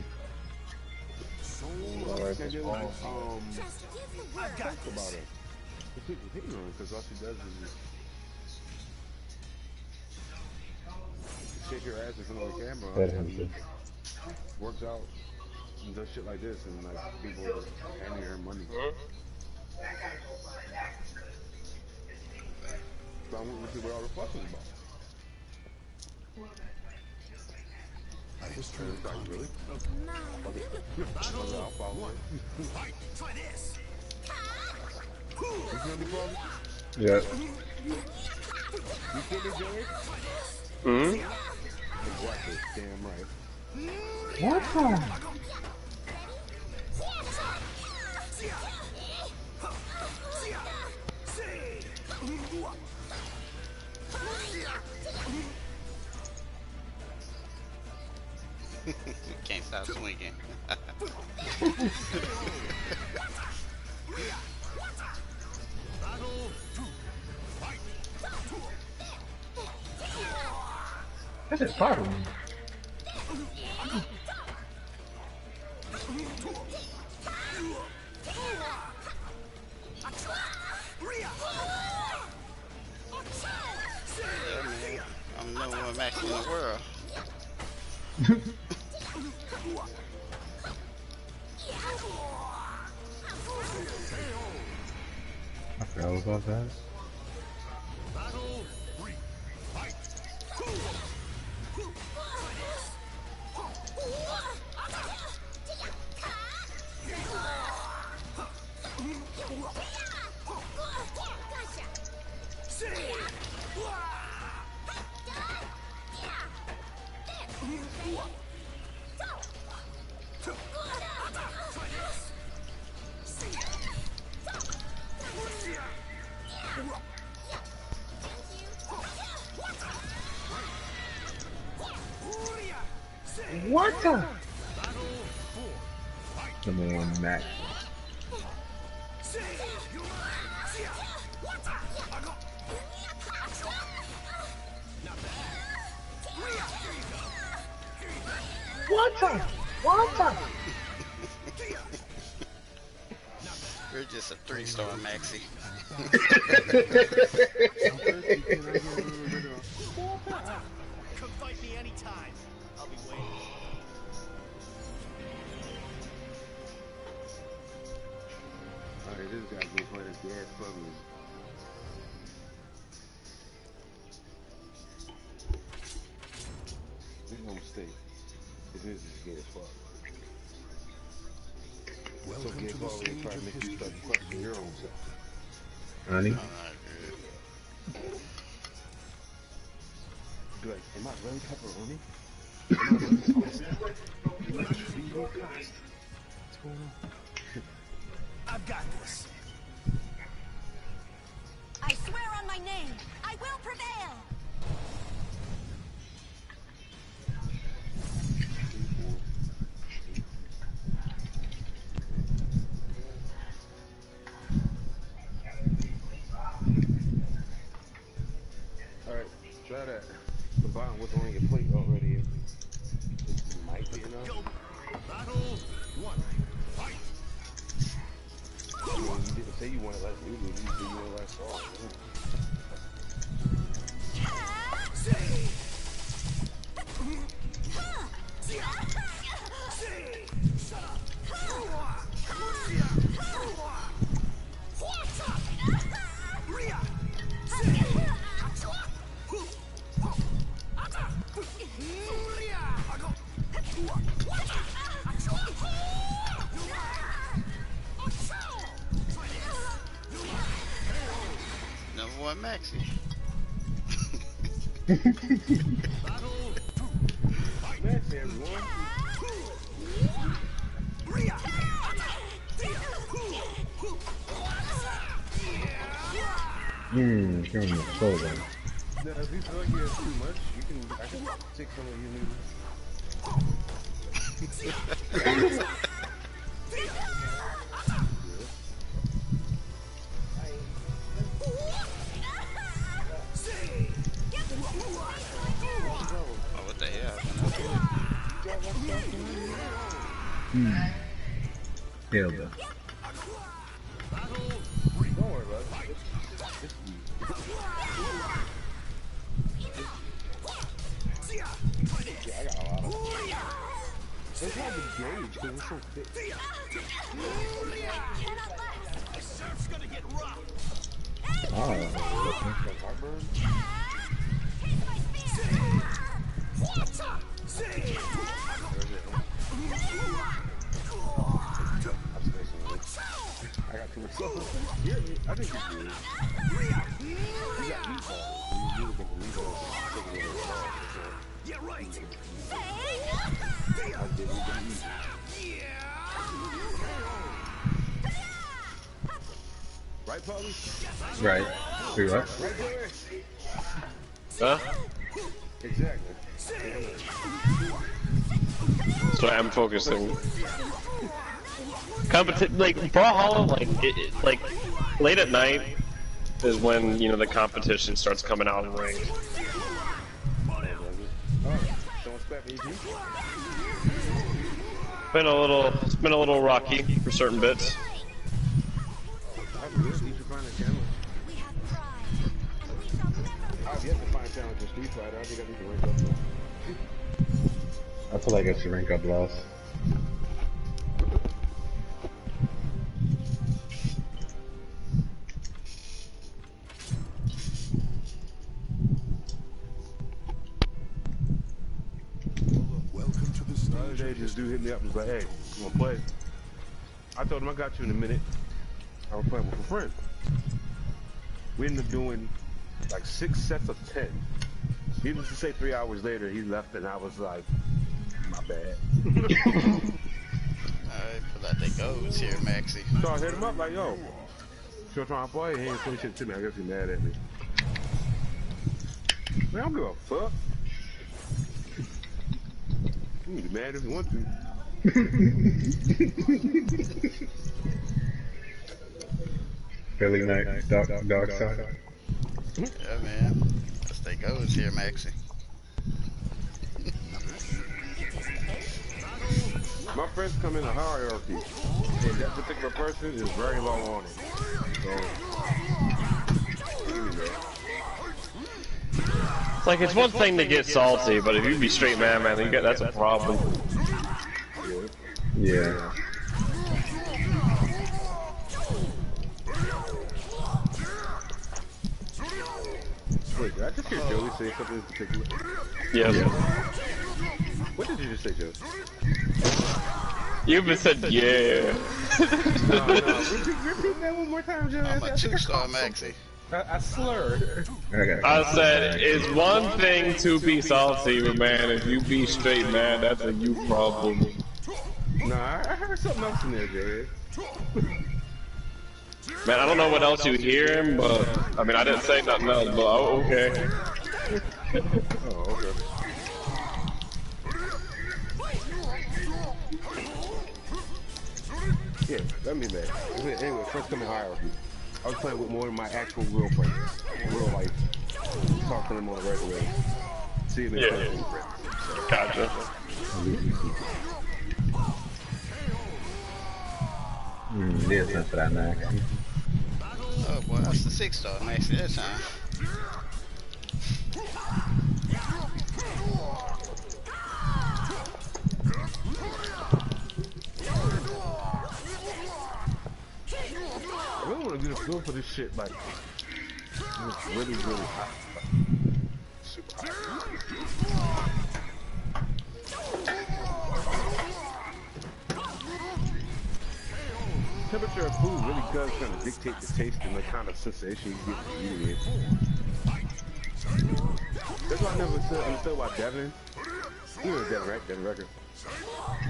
Soul Alright, just Just give the word. talk about it. The people hate on her because all she does is just shake her ass in front of the camera. Let him Works out and does shit like this, and like people are handing her money. So I want to see what all the fuss is about. A history And of it's like, really? Battle I'll follow it. Fight. Try this. You gonna be following? Yep. You feel me, Jerry? Mm-hmm. Exactly. Damn right. What the? Can't stop swinging. That just bothered me. Yeah, man. I'm the number one match in the world. I forgot about that. What the? Number one match. What the? What the? You're just a 3-star maxi. Come fight me anytime. I'll be waiting. Alright, this guy go play the gas public. Make no mistake. This is gay as fuck. So gay as fuck when they try to make you start questioning your own self. Honey? Be like, am I really pepperoni? Am I really spicy? Be your cost. What's going on? I've got this. I swear on my name, I will prevail. Alright, try that. The bottom was on your plate already. It might be enough. Go. Battle 1. Fight. You didn't say you wanted less noodles, you said you wanted less sauce. Number one maxi. Maxi, everyone. Give me a soda. Now, if you feel like you have too much, I can take some of your noodles. Oh, what the hell? Hilda. Don't worry about it. Yeah, I got a lot of it. It's hard to gauge because it's so thick. This surf's gonna get rough. Oh. Heartburn? I got too much sauce. Yeah, I think you're good. You got meatballs. You really think the meatballs are taking over the sauce. Get right. did it easy. Right, Paulie? Right. Wait, what? Right there. Huh? Exactly. So I'm focusing. Like Brawlhalla, like late at night is when the competition starts coming out in range. It's been a little rocky for certain bits. I've yet to find challenge in Street Fighter. I think I need to rank up though. I feel like I should rank up last. Welcome to the The other stage. day, this dude hit me up and was like, hey, you wanna play? I told him I got you in a minute. I was playing with a friend. We ended up doing like 6 sets of 10. Needless to say, 3 hours later, he left and I was like, my bad. Alright, pull out that goals here, Maxie. So I hit him up like, yo, still trying to play? He ain't say shit to me. I guess he's mad at me. Man, I don't give a fuck. You can be mad if you want to. Philly night, dark side. Yeah, man. That's that goals here, Maxie. My friends come in a hierarchy, and that particular person is very low on it. So, give me that. It's like it's one thing to get salty, but if you be straight man, that's a problem. Yeah. Wait, did I just hear Joey say something in particular? Yes. What did you just say, Joey? You even said yeah. No. Repeat that one more time, Joey. I'm a 2-star Maxie. I slurred. I said it's one thing to be salty, but man, if you be straight man, that's a you problem. Nah, I heard something else in there, Joey. Man, I don't know what else you hearing, but I mean, I didn't say nothing else, but oh, okay. Oh, okay. Yeah, let me mad. Anyway, first coming hierarchy. I was playing with more of my actual real friends. Real life. Talk to them on a regular. See them in person. Gotcha. There's nothing for that, Max. Oh boy, that's the 6-star Maxie that time. I really want to get a feel for this shit, like, it's really, really hot. Super hot. Temperature of food really does kind of dictate the taste and the kind of sensation you get from eating it. That's why I never understood why Devin, you know Devin, right? Devin Record.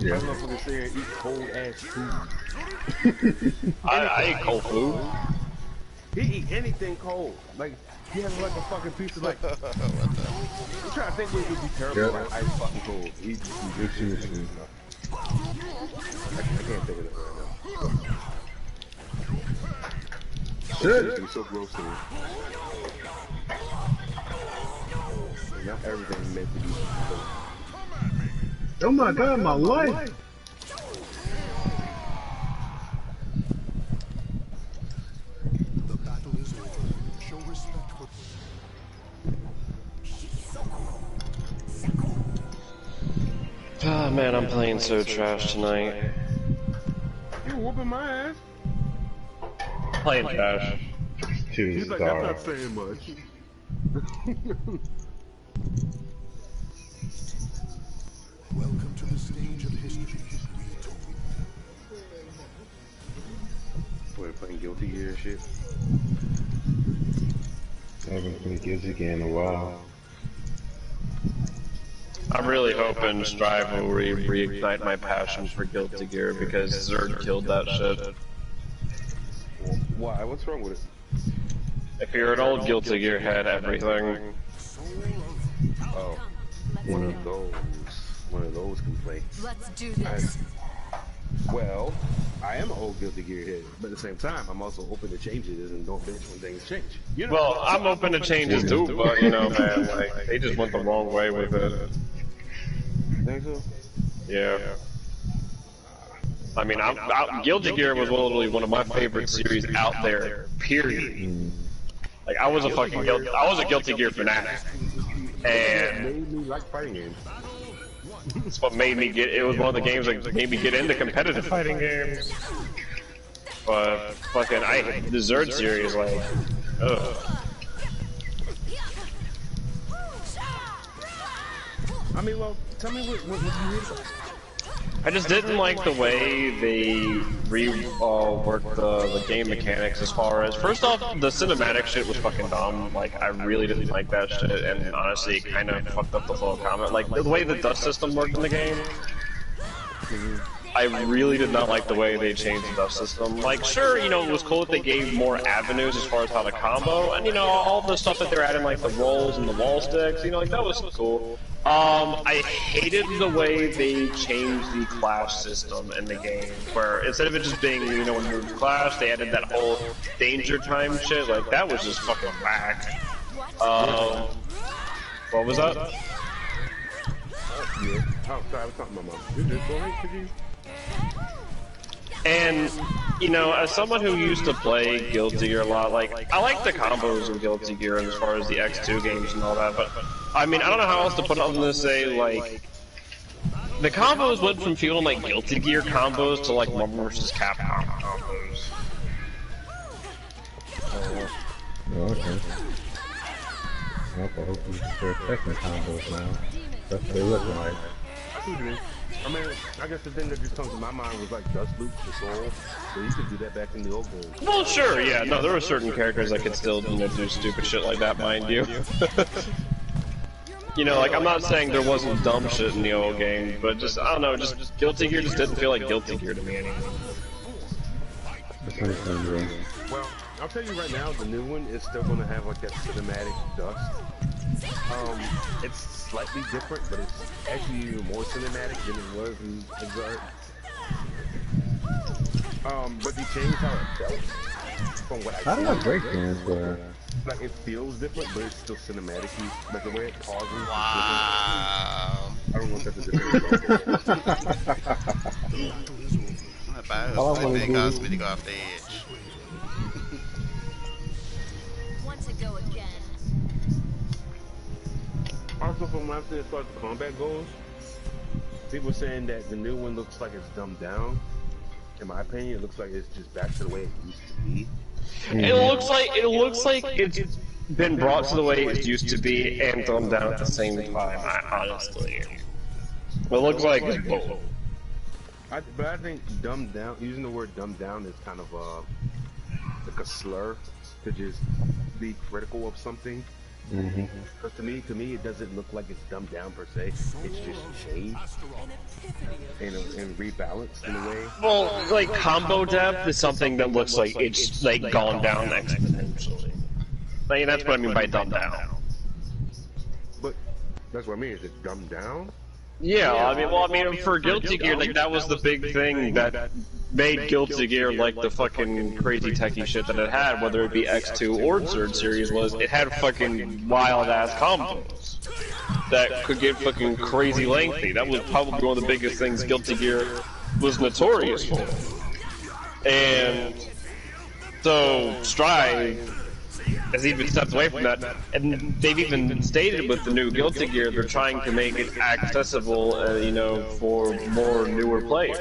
Yeah. I love when they say eat cold ass food. I eat cold food. He eat anything cold. Like, he has like a fucking piece of like, I'm trying to think what would be terrible like ice fucking cold. He just eat shit. I can't think of it right now. Shit. It's so gross to me. Not everything meant to be cold. Oh my god, my life! The battle is over. Show respect for. Ah man, I'm playing so trash tonight. You whooping my ass? Playing trash. He's like, that's not saying much. Welcome to the stage of history. What, playing Guilty Gear and shit? I haven't played Guilty Gear in a while. I'm really hoping Strive will reignite my passion for Guilty Gear because Zerd killed that shit. Why? What's wrong with it? If you're an old Guilty Gear head, everything. Oh, one of those complaints. Let's do this. Well, I am an old Guilty Gear head, but at the same time, I'm also open to changes and don't bitch when things change. You know? Well, I'm open to changes too, but you know, man, like they just went the wrong way with it. Think so? Yeah. I mean, Guilty Gear was literally one of my favorite series out there. Period. Like I was a Guilty Gear fanatic, It and made me like fighting games. it's what made me get. It was one of the games that made me get into competitive fighting games. But fucking, the Zerd series, like, ugh. I mean, well, tell me what you read about. I just didn't like the way they reworked the game mechanics as far as, first off, the cinematic shit was fucking dumb. Like, I really didn't like that shit, and honestly, it kind of fucked up the flow of combat. Like, the way the dust system worked in the game, I really did not like the way they changed the dust system. Like, sure, you know, it was cool that they gave more avenues as far as how to combo, and, you know, all the stuff that they're adding, like the rolls and the wall sticks, you know, like, that was cool. I hated the way they changed the clash system in the game, where instead of it just being, you know, when you clash, they added that whole danger time shit. Like, that was just fucking whack. What was that? Yeah. Oh, sorry, I was talking to my mom. You just go ahead, could you? And, you know, as someone who used to play Guilty Gear a lot, like, I like the combos of Guilty Gear as far as the X2 games and all that, but, I mean, I don't know how else to put it other than to say, like, the combos went from feeling like Guilty Gear combos to, like, Marvel vs. Capcom combos. Oh, okay. Well, I hope we start Tekken combos now. That's what they look like. I see what you mean. I mean, I guess the thing that just comes to my mind was like Dust Loops for Soul, so you could do that back in the old games. Well, sure, yeah, no, there were certain characters that could still, you know, do stupid shit like that, mind you. You know, like, I'm not saying there wasn't dumb shit in the old games, but just, I don't know, just Guilty Gear just didn't feel like Guilty Gear to me anymore. Well, I'll tell you right now, the new one is still going to have like that cinematic dust. It's slightly different, but it's actually even more cinematic than it was in Exarch. But they changed how it felt from what How do I break dance, but like it feels different, but it's still cinematic-y. Like the way it pauses. Wow. I don't know if that's a different. Not bad. It caused me to go off the edge. Want to go again? Also, from when I see as far as the combat goes, people saying that the new one looks like it's dumbed down. In my opinion, it looks like it's just back to the way it used to be. It looks like it's been brought to the way it used to be and dumbed down at the same time, honestly. It looks like it's both. But I think dumbed down, using the word dumbed down is kind of like a slur to just be critical of something. Because to me, it doesn't look like it's dumbed down per se. It's just changed and rebalanced in a way. Well, like combo depth is something that looks like it's like gone down exponentially. Like, that's what I mean by dumbed down. But that's what I mean. Is it dumbed down? Yeah, I mean, for Guilty Gear, like that was the big thing that made Guilty Gear like the fucking crazy techie shit that it had, whether it be X2 or Zerd series, was it had fucking wild ass combos that could get fucking crazy lengthy. That was probably one of the biggest things Guilty Gear was notorious for. And so Strive has even stepped away from that, and they've even stated with the new Guilty Gear they're trying to make it accessible, you know, for more newer players.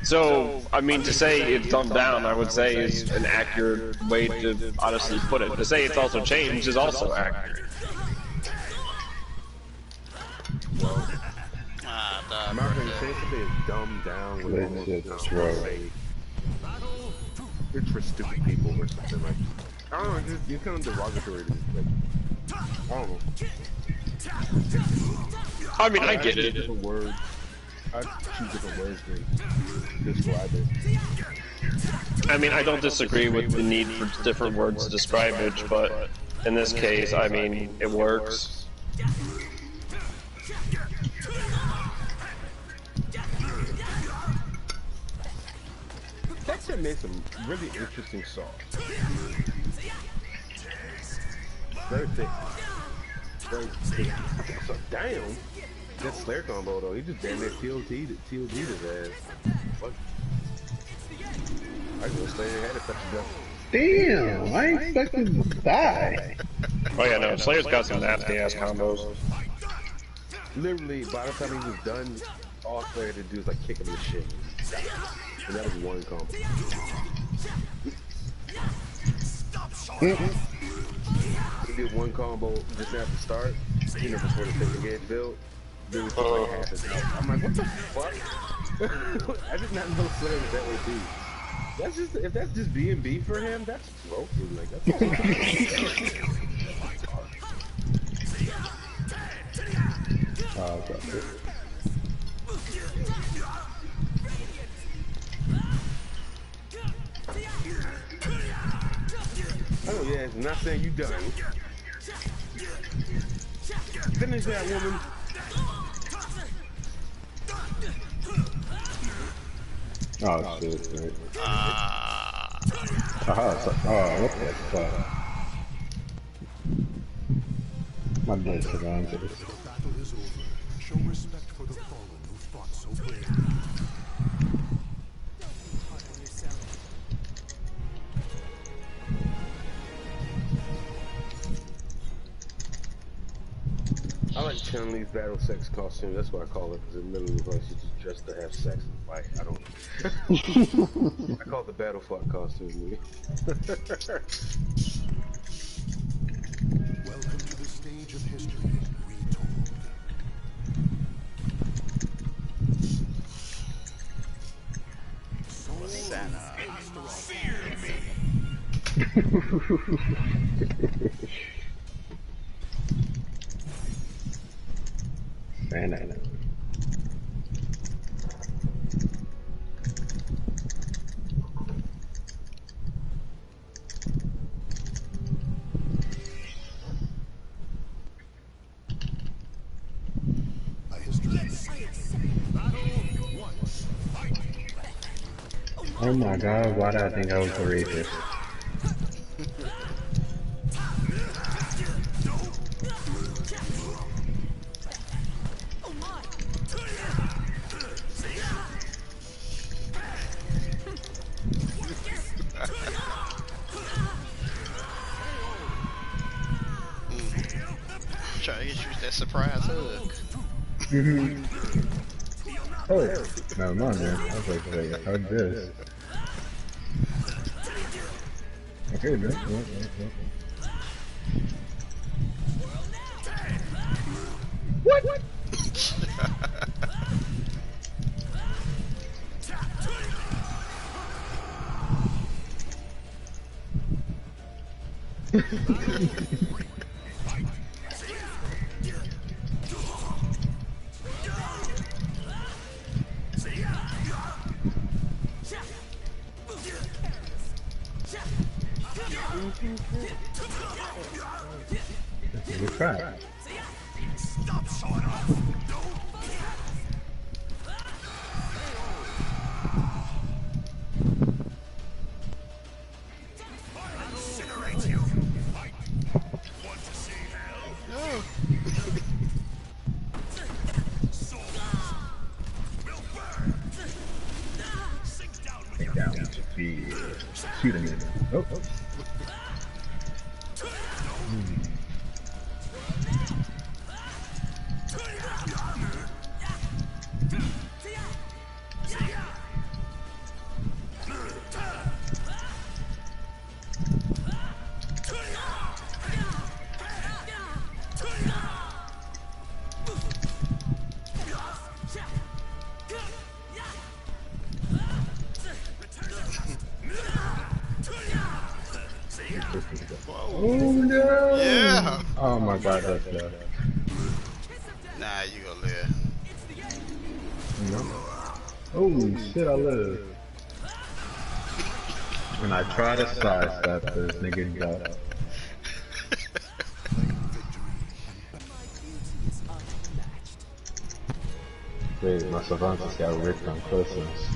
So, I mean, to say it's dumbed down, I would say is an accurate way to honestly put it. To say it's also changed is also accurate. I'm not going to say something is dumbed down with almost say it's for stupid people or something like that. I don't know, it's kind of derogatory to me. Like, I don't know. I mean, I get choose it. different words. I choose different words to describe it. I mean, I don't disagree with the need for different words to describe it, but in this case, I mean, it works. Texas made some really interesting sauce. Very thick. Very thick. So, damn. That Slayer combo though, he just damn near TLD'd his ass. Fuck. I just Slayer had a touch of death. Damn, I ain't expecting him to die. Oh yeah, no, Slayer's got some nasty ass combos. Literally, by the time he was done, all Slayer had to do was like kick him in the shit. And that was one combo. He did one combo just after the start, you know, before the second gauge build. Dude was like half his health. I'm like, what the fuck? I did not know Slayer was that way too. That's just, if that's just B&B for him, that's broken. Like, that's Oh, that's it. oh yeah, it's not saying you done. Finish that woman. Oh shit, right. Oh, what the fuck? My blood took on to this. The battle is over. Show respect for the fallen who fought so bravely. I like Chun-Li's battle sex costume. That's what I call it, because it literally looks like she's just dressed to have sex and fight. I don't. I call it the battle fuck costume. Welcome to the stage of history retold. Santa. Fear me. Santa. A history. Oh my god, why did I think I was a racist? Trying to get you that surprise hug. Oh, yeah. Never mind, man. I was like, wait, how'd this? Okay, man. What? Good crap. Stop showing off. Incinerate you. Want to see hell? No. Soul will burn. Sink down with Take down to feed. Shoot him in. Oh. Oh no! Yeah. Oh my god, that's bad. Nah, you gonna live. No. Oh shit, I live. And I try to sidestep this nigga duck. Wait, my savant just got ripped on Christmas.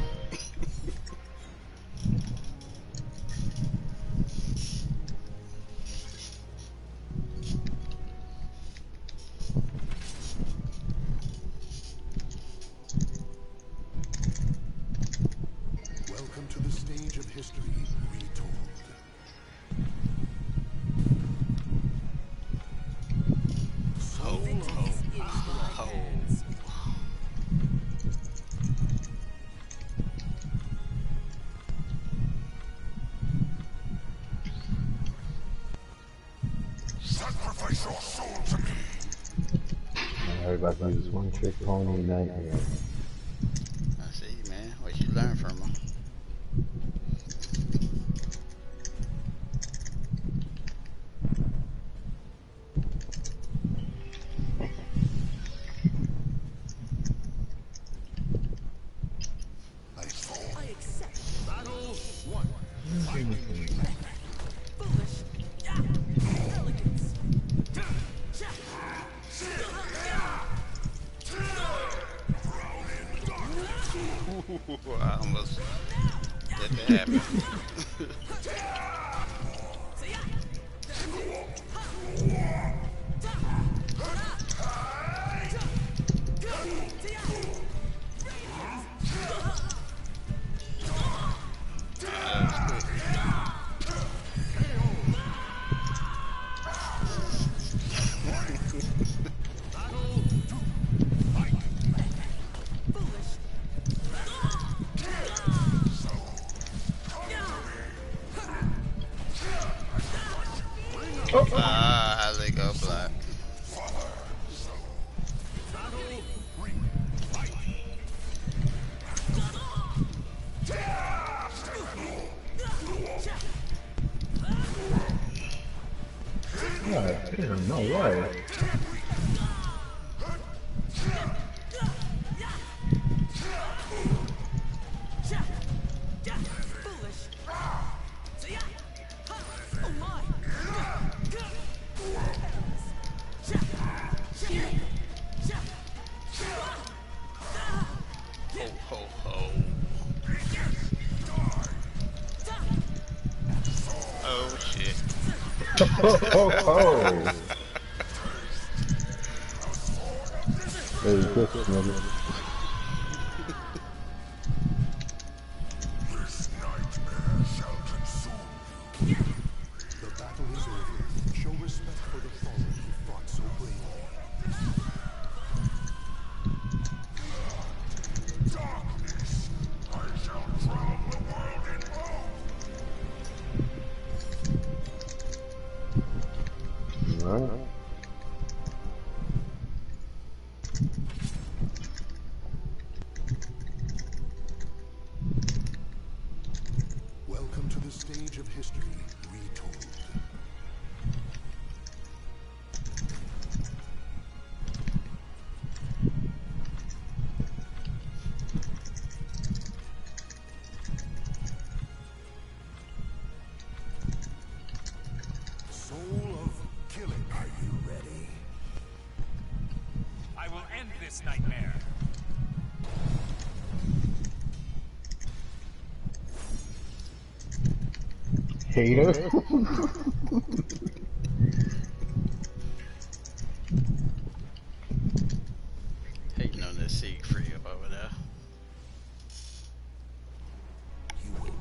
Welcome to the stage of history retold. Sacrifice your soul to me. Everybody uses one trick pony nightmare. I see, man. What you learn from him? I accept. Battle 1. Foolish. Elegance. I almost let that happen. How they go black. God damn, no way. Ho ho ho. Oh shit. Ho ho ho! Hey, Chris, nigga. This nightmare shall consume you. The battle is over. Show respect for the fallen who fought so bravely. Darkness, I shall drown the world in bone. Alright. Welcome to the stage of history retold. Soul of killing. Are you ready? I will end this nightmare. Hater. Hating on this Siegfried up over there.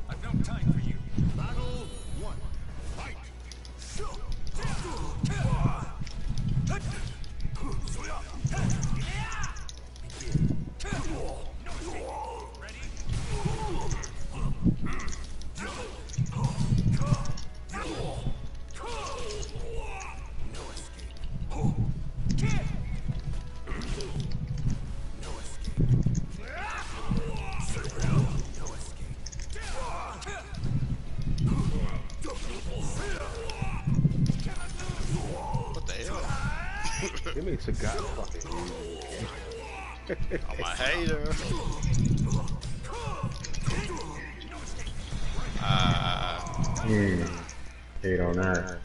I've no time for you. Battle 1. Fight! Ready? teammates forgot fucking I'm a hater. Hate on that.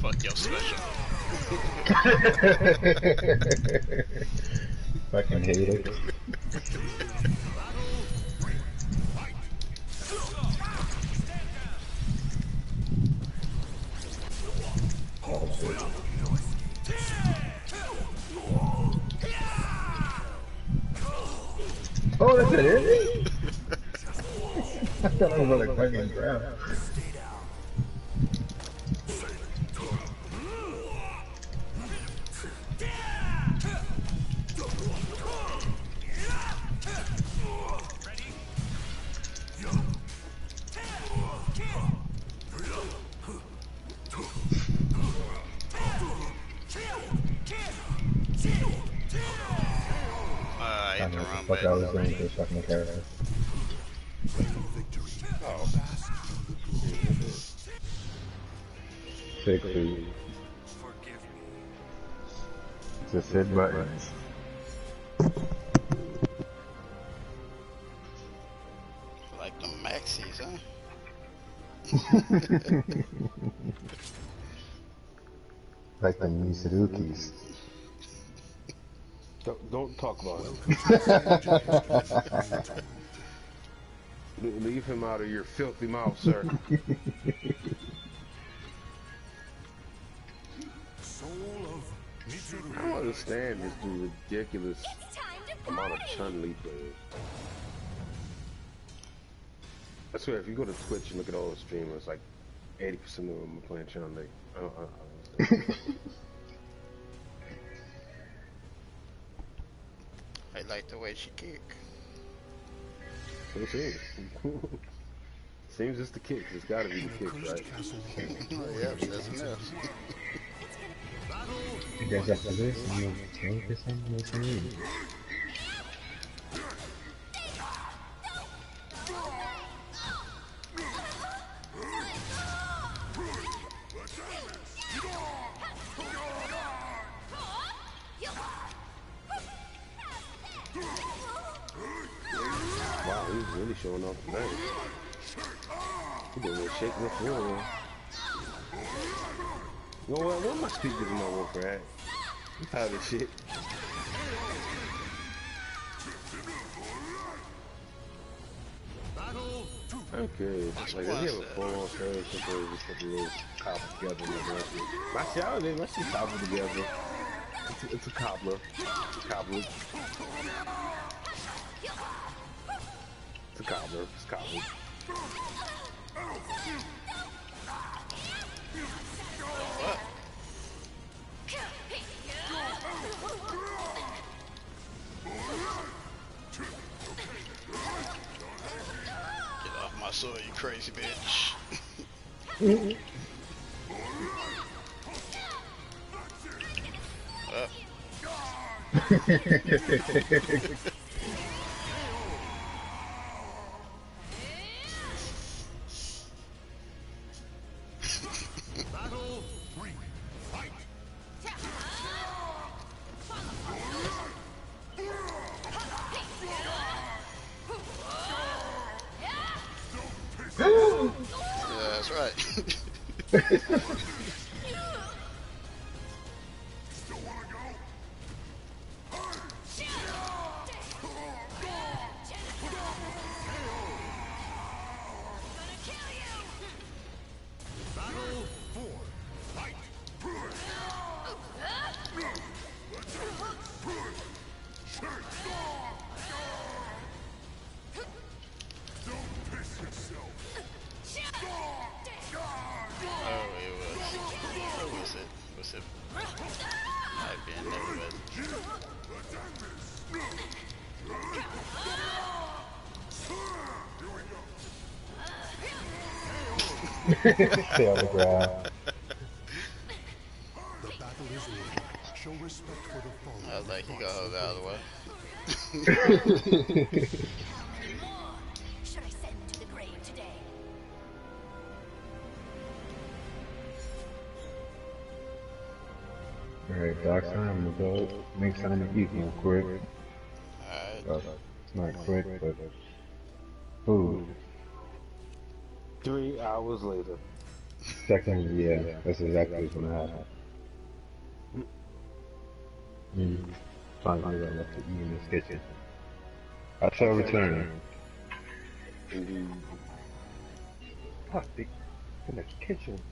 Fuck your special. Fucking hate it. Oh, shit. Oh, that's it? I thought I was on a fucking ground. I I hit don't the know what wrong the fuck I was button. doing with this fucking character. Oh. 6 feet. Just hit buttons. Like the maxis, huh? Like the Misarukis. Don't talk about him. Leave him out of your filthy mouth, sir. Soul of I don't understand this ridiculous It's time to amount of party. Chun-Li players. I swear, if you go to Twitch and look at all the streamers, like 80% of them are playing Chun-Li. I don't understand. I like the way she kick. So it seems. Seems it's the kicks. It's gotta be the kicks, right? Oh, yeah, that's enough. You guys after this, you focus on what's in you. Wow, he's really showing off tonight. He did a little shake the floor. You know what? Where my speakers in my woofer at? I'm tired of this shit. Okay, like, does he have a full-on service or just put the little cobble together and the rest of it? My shower didn't, let's just cobble together. It's a cobbler. It's a cobbler. It's a cobbler. It's a cobbler. What? Get off my soil, you crazy bitch. Up. Yeah, that's right. Oh too. Might be in there with Stay on the ground. The battle is over. Show respect for the fallen. I was like, he who gonna fought hold so the other way. Should I send to the grave today? Alright, Doc, time to go make something to eat real quick. Alright. It's not quick, but food. 3 hours later. Second, yeah, that's exactly what's gonna happen. Finally, I left to eat in this kitchen. I shall return. Indeed. Huh, in the kitchen.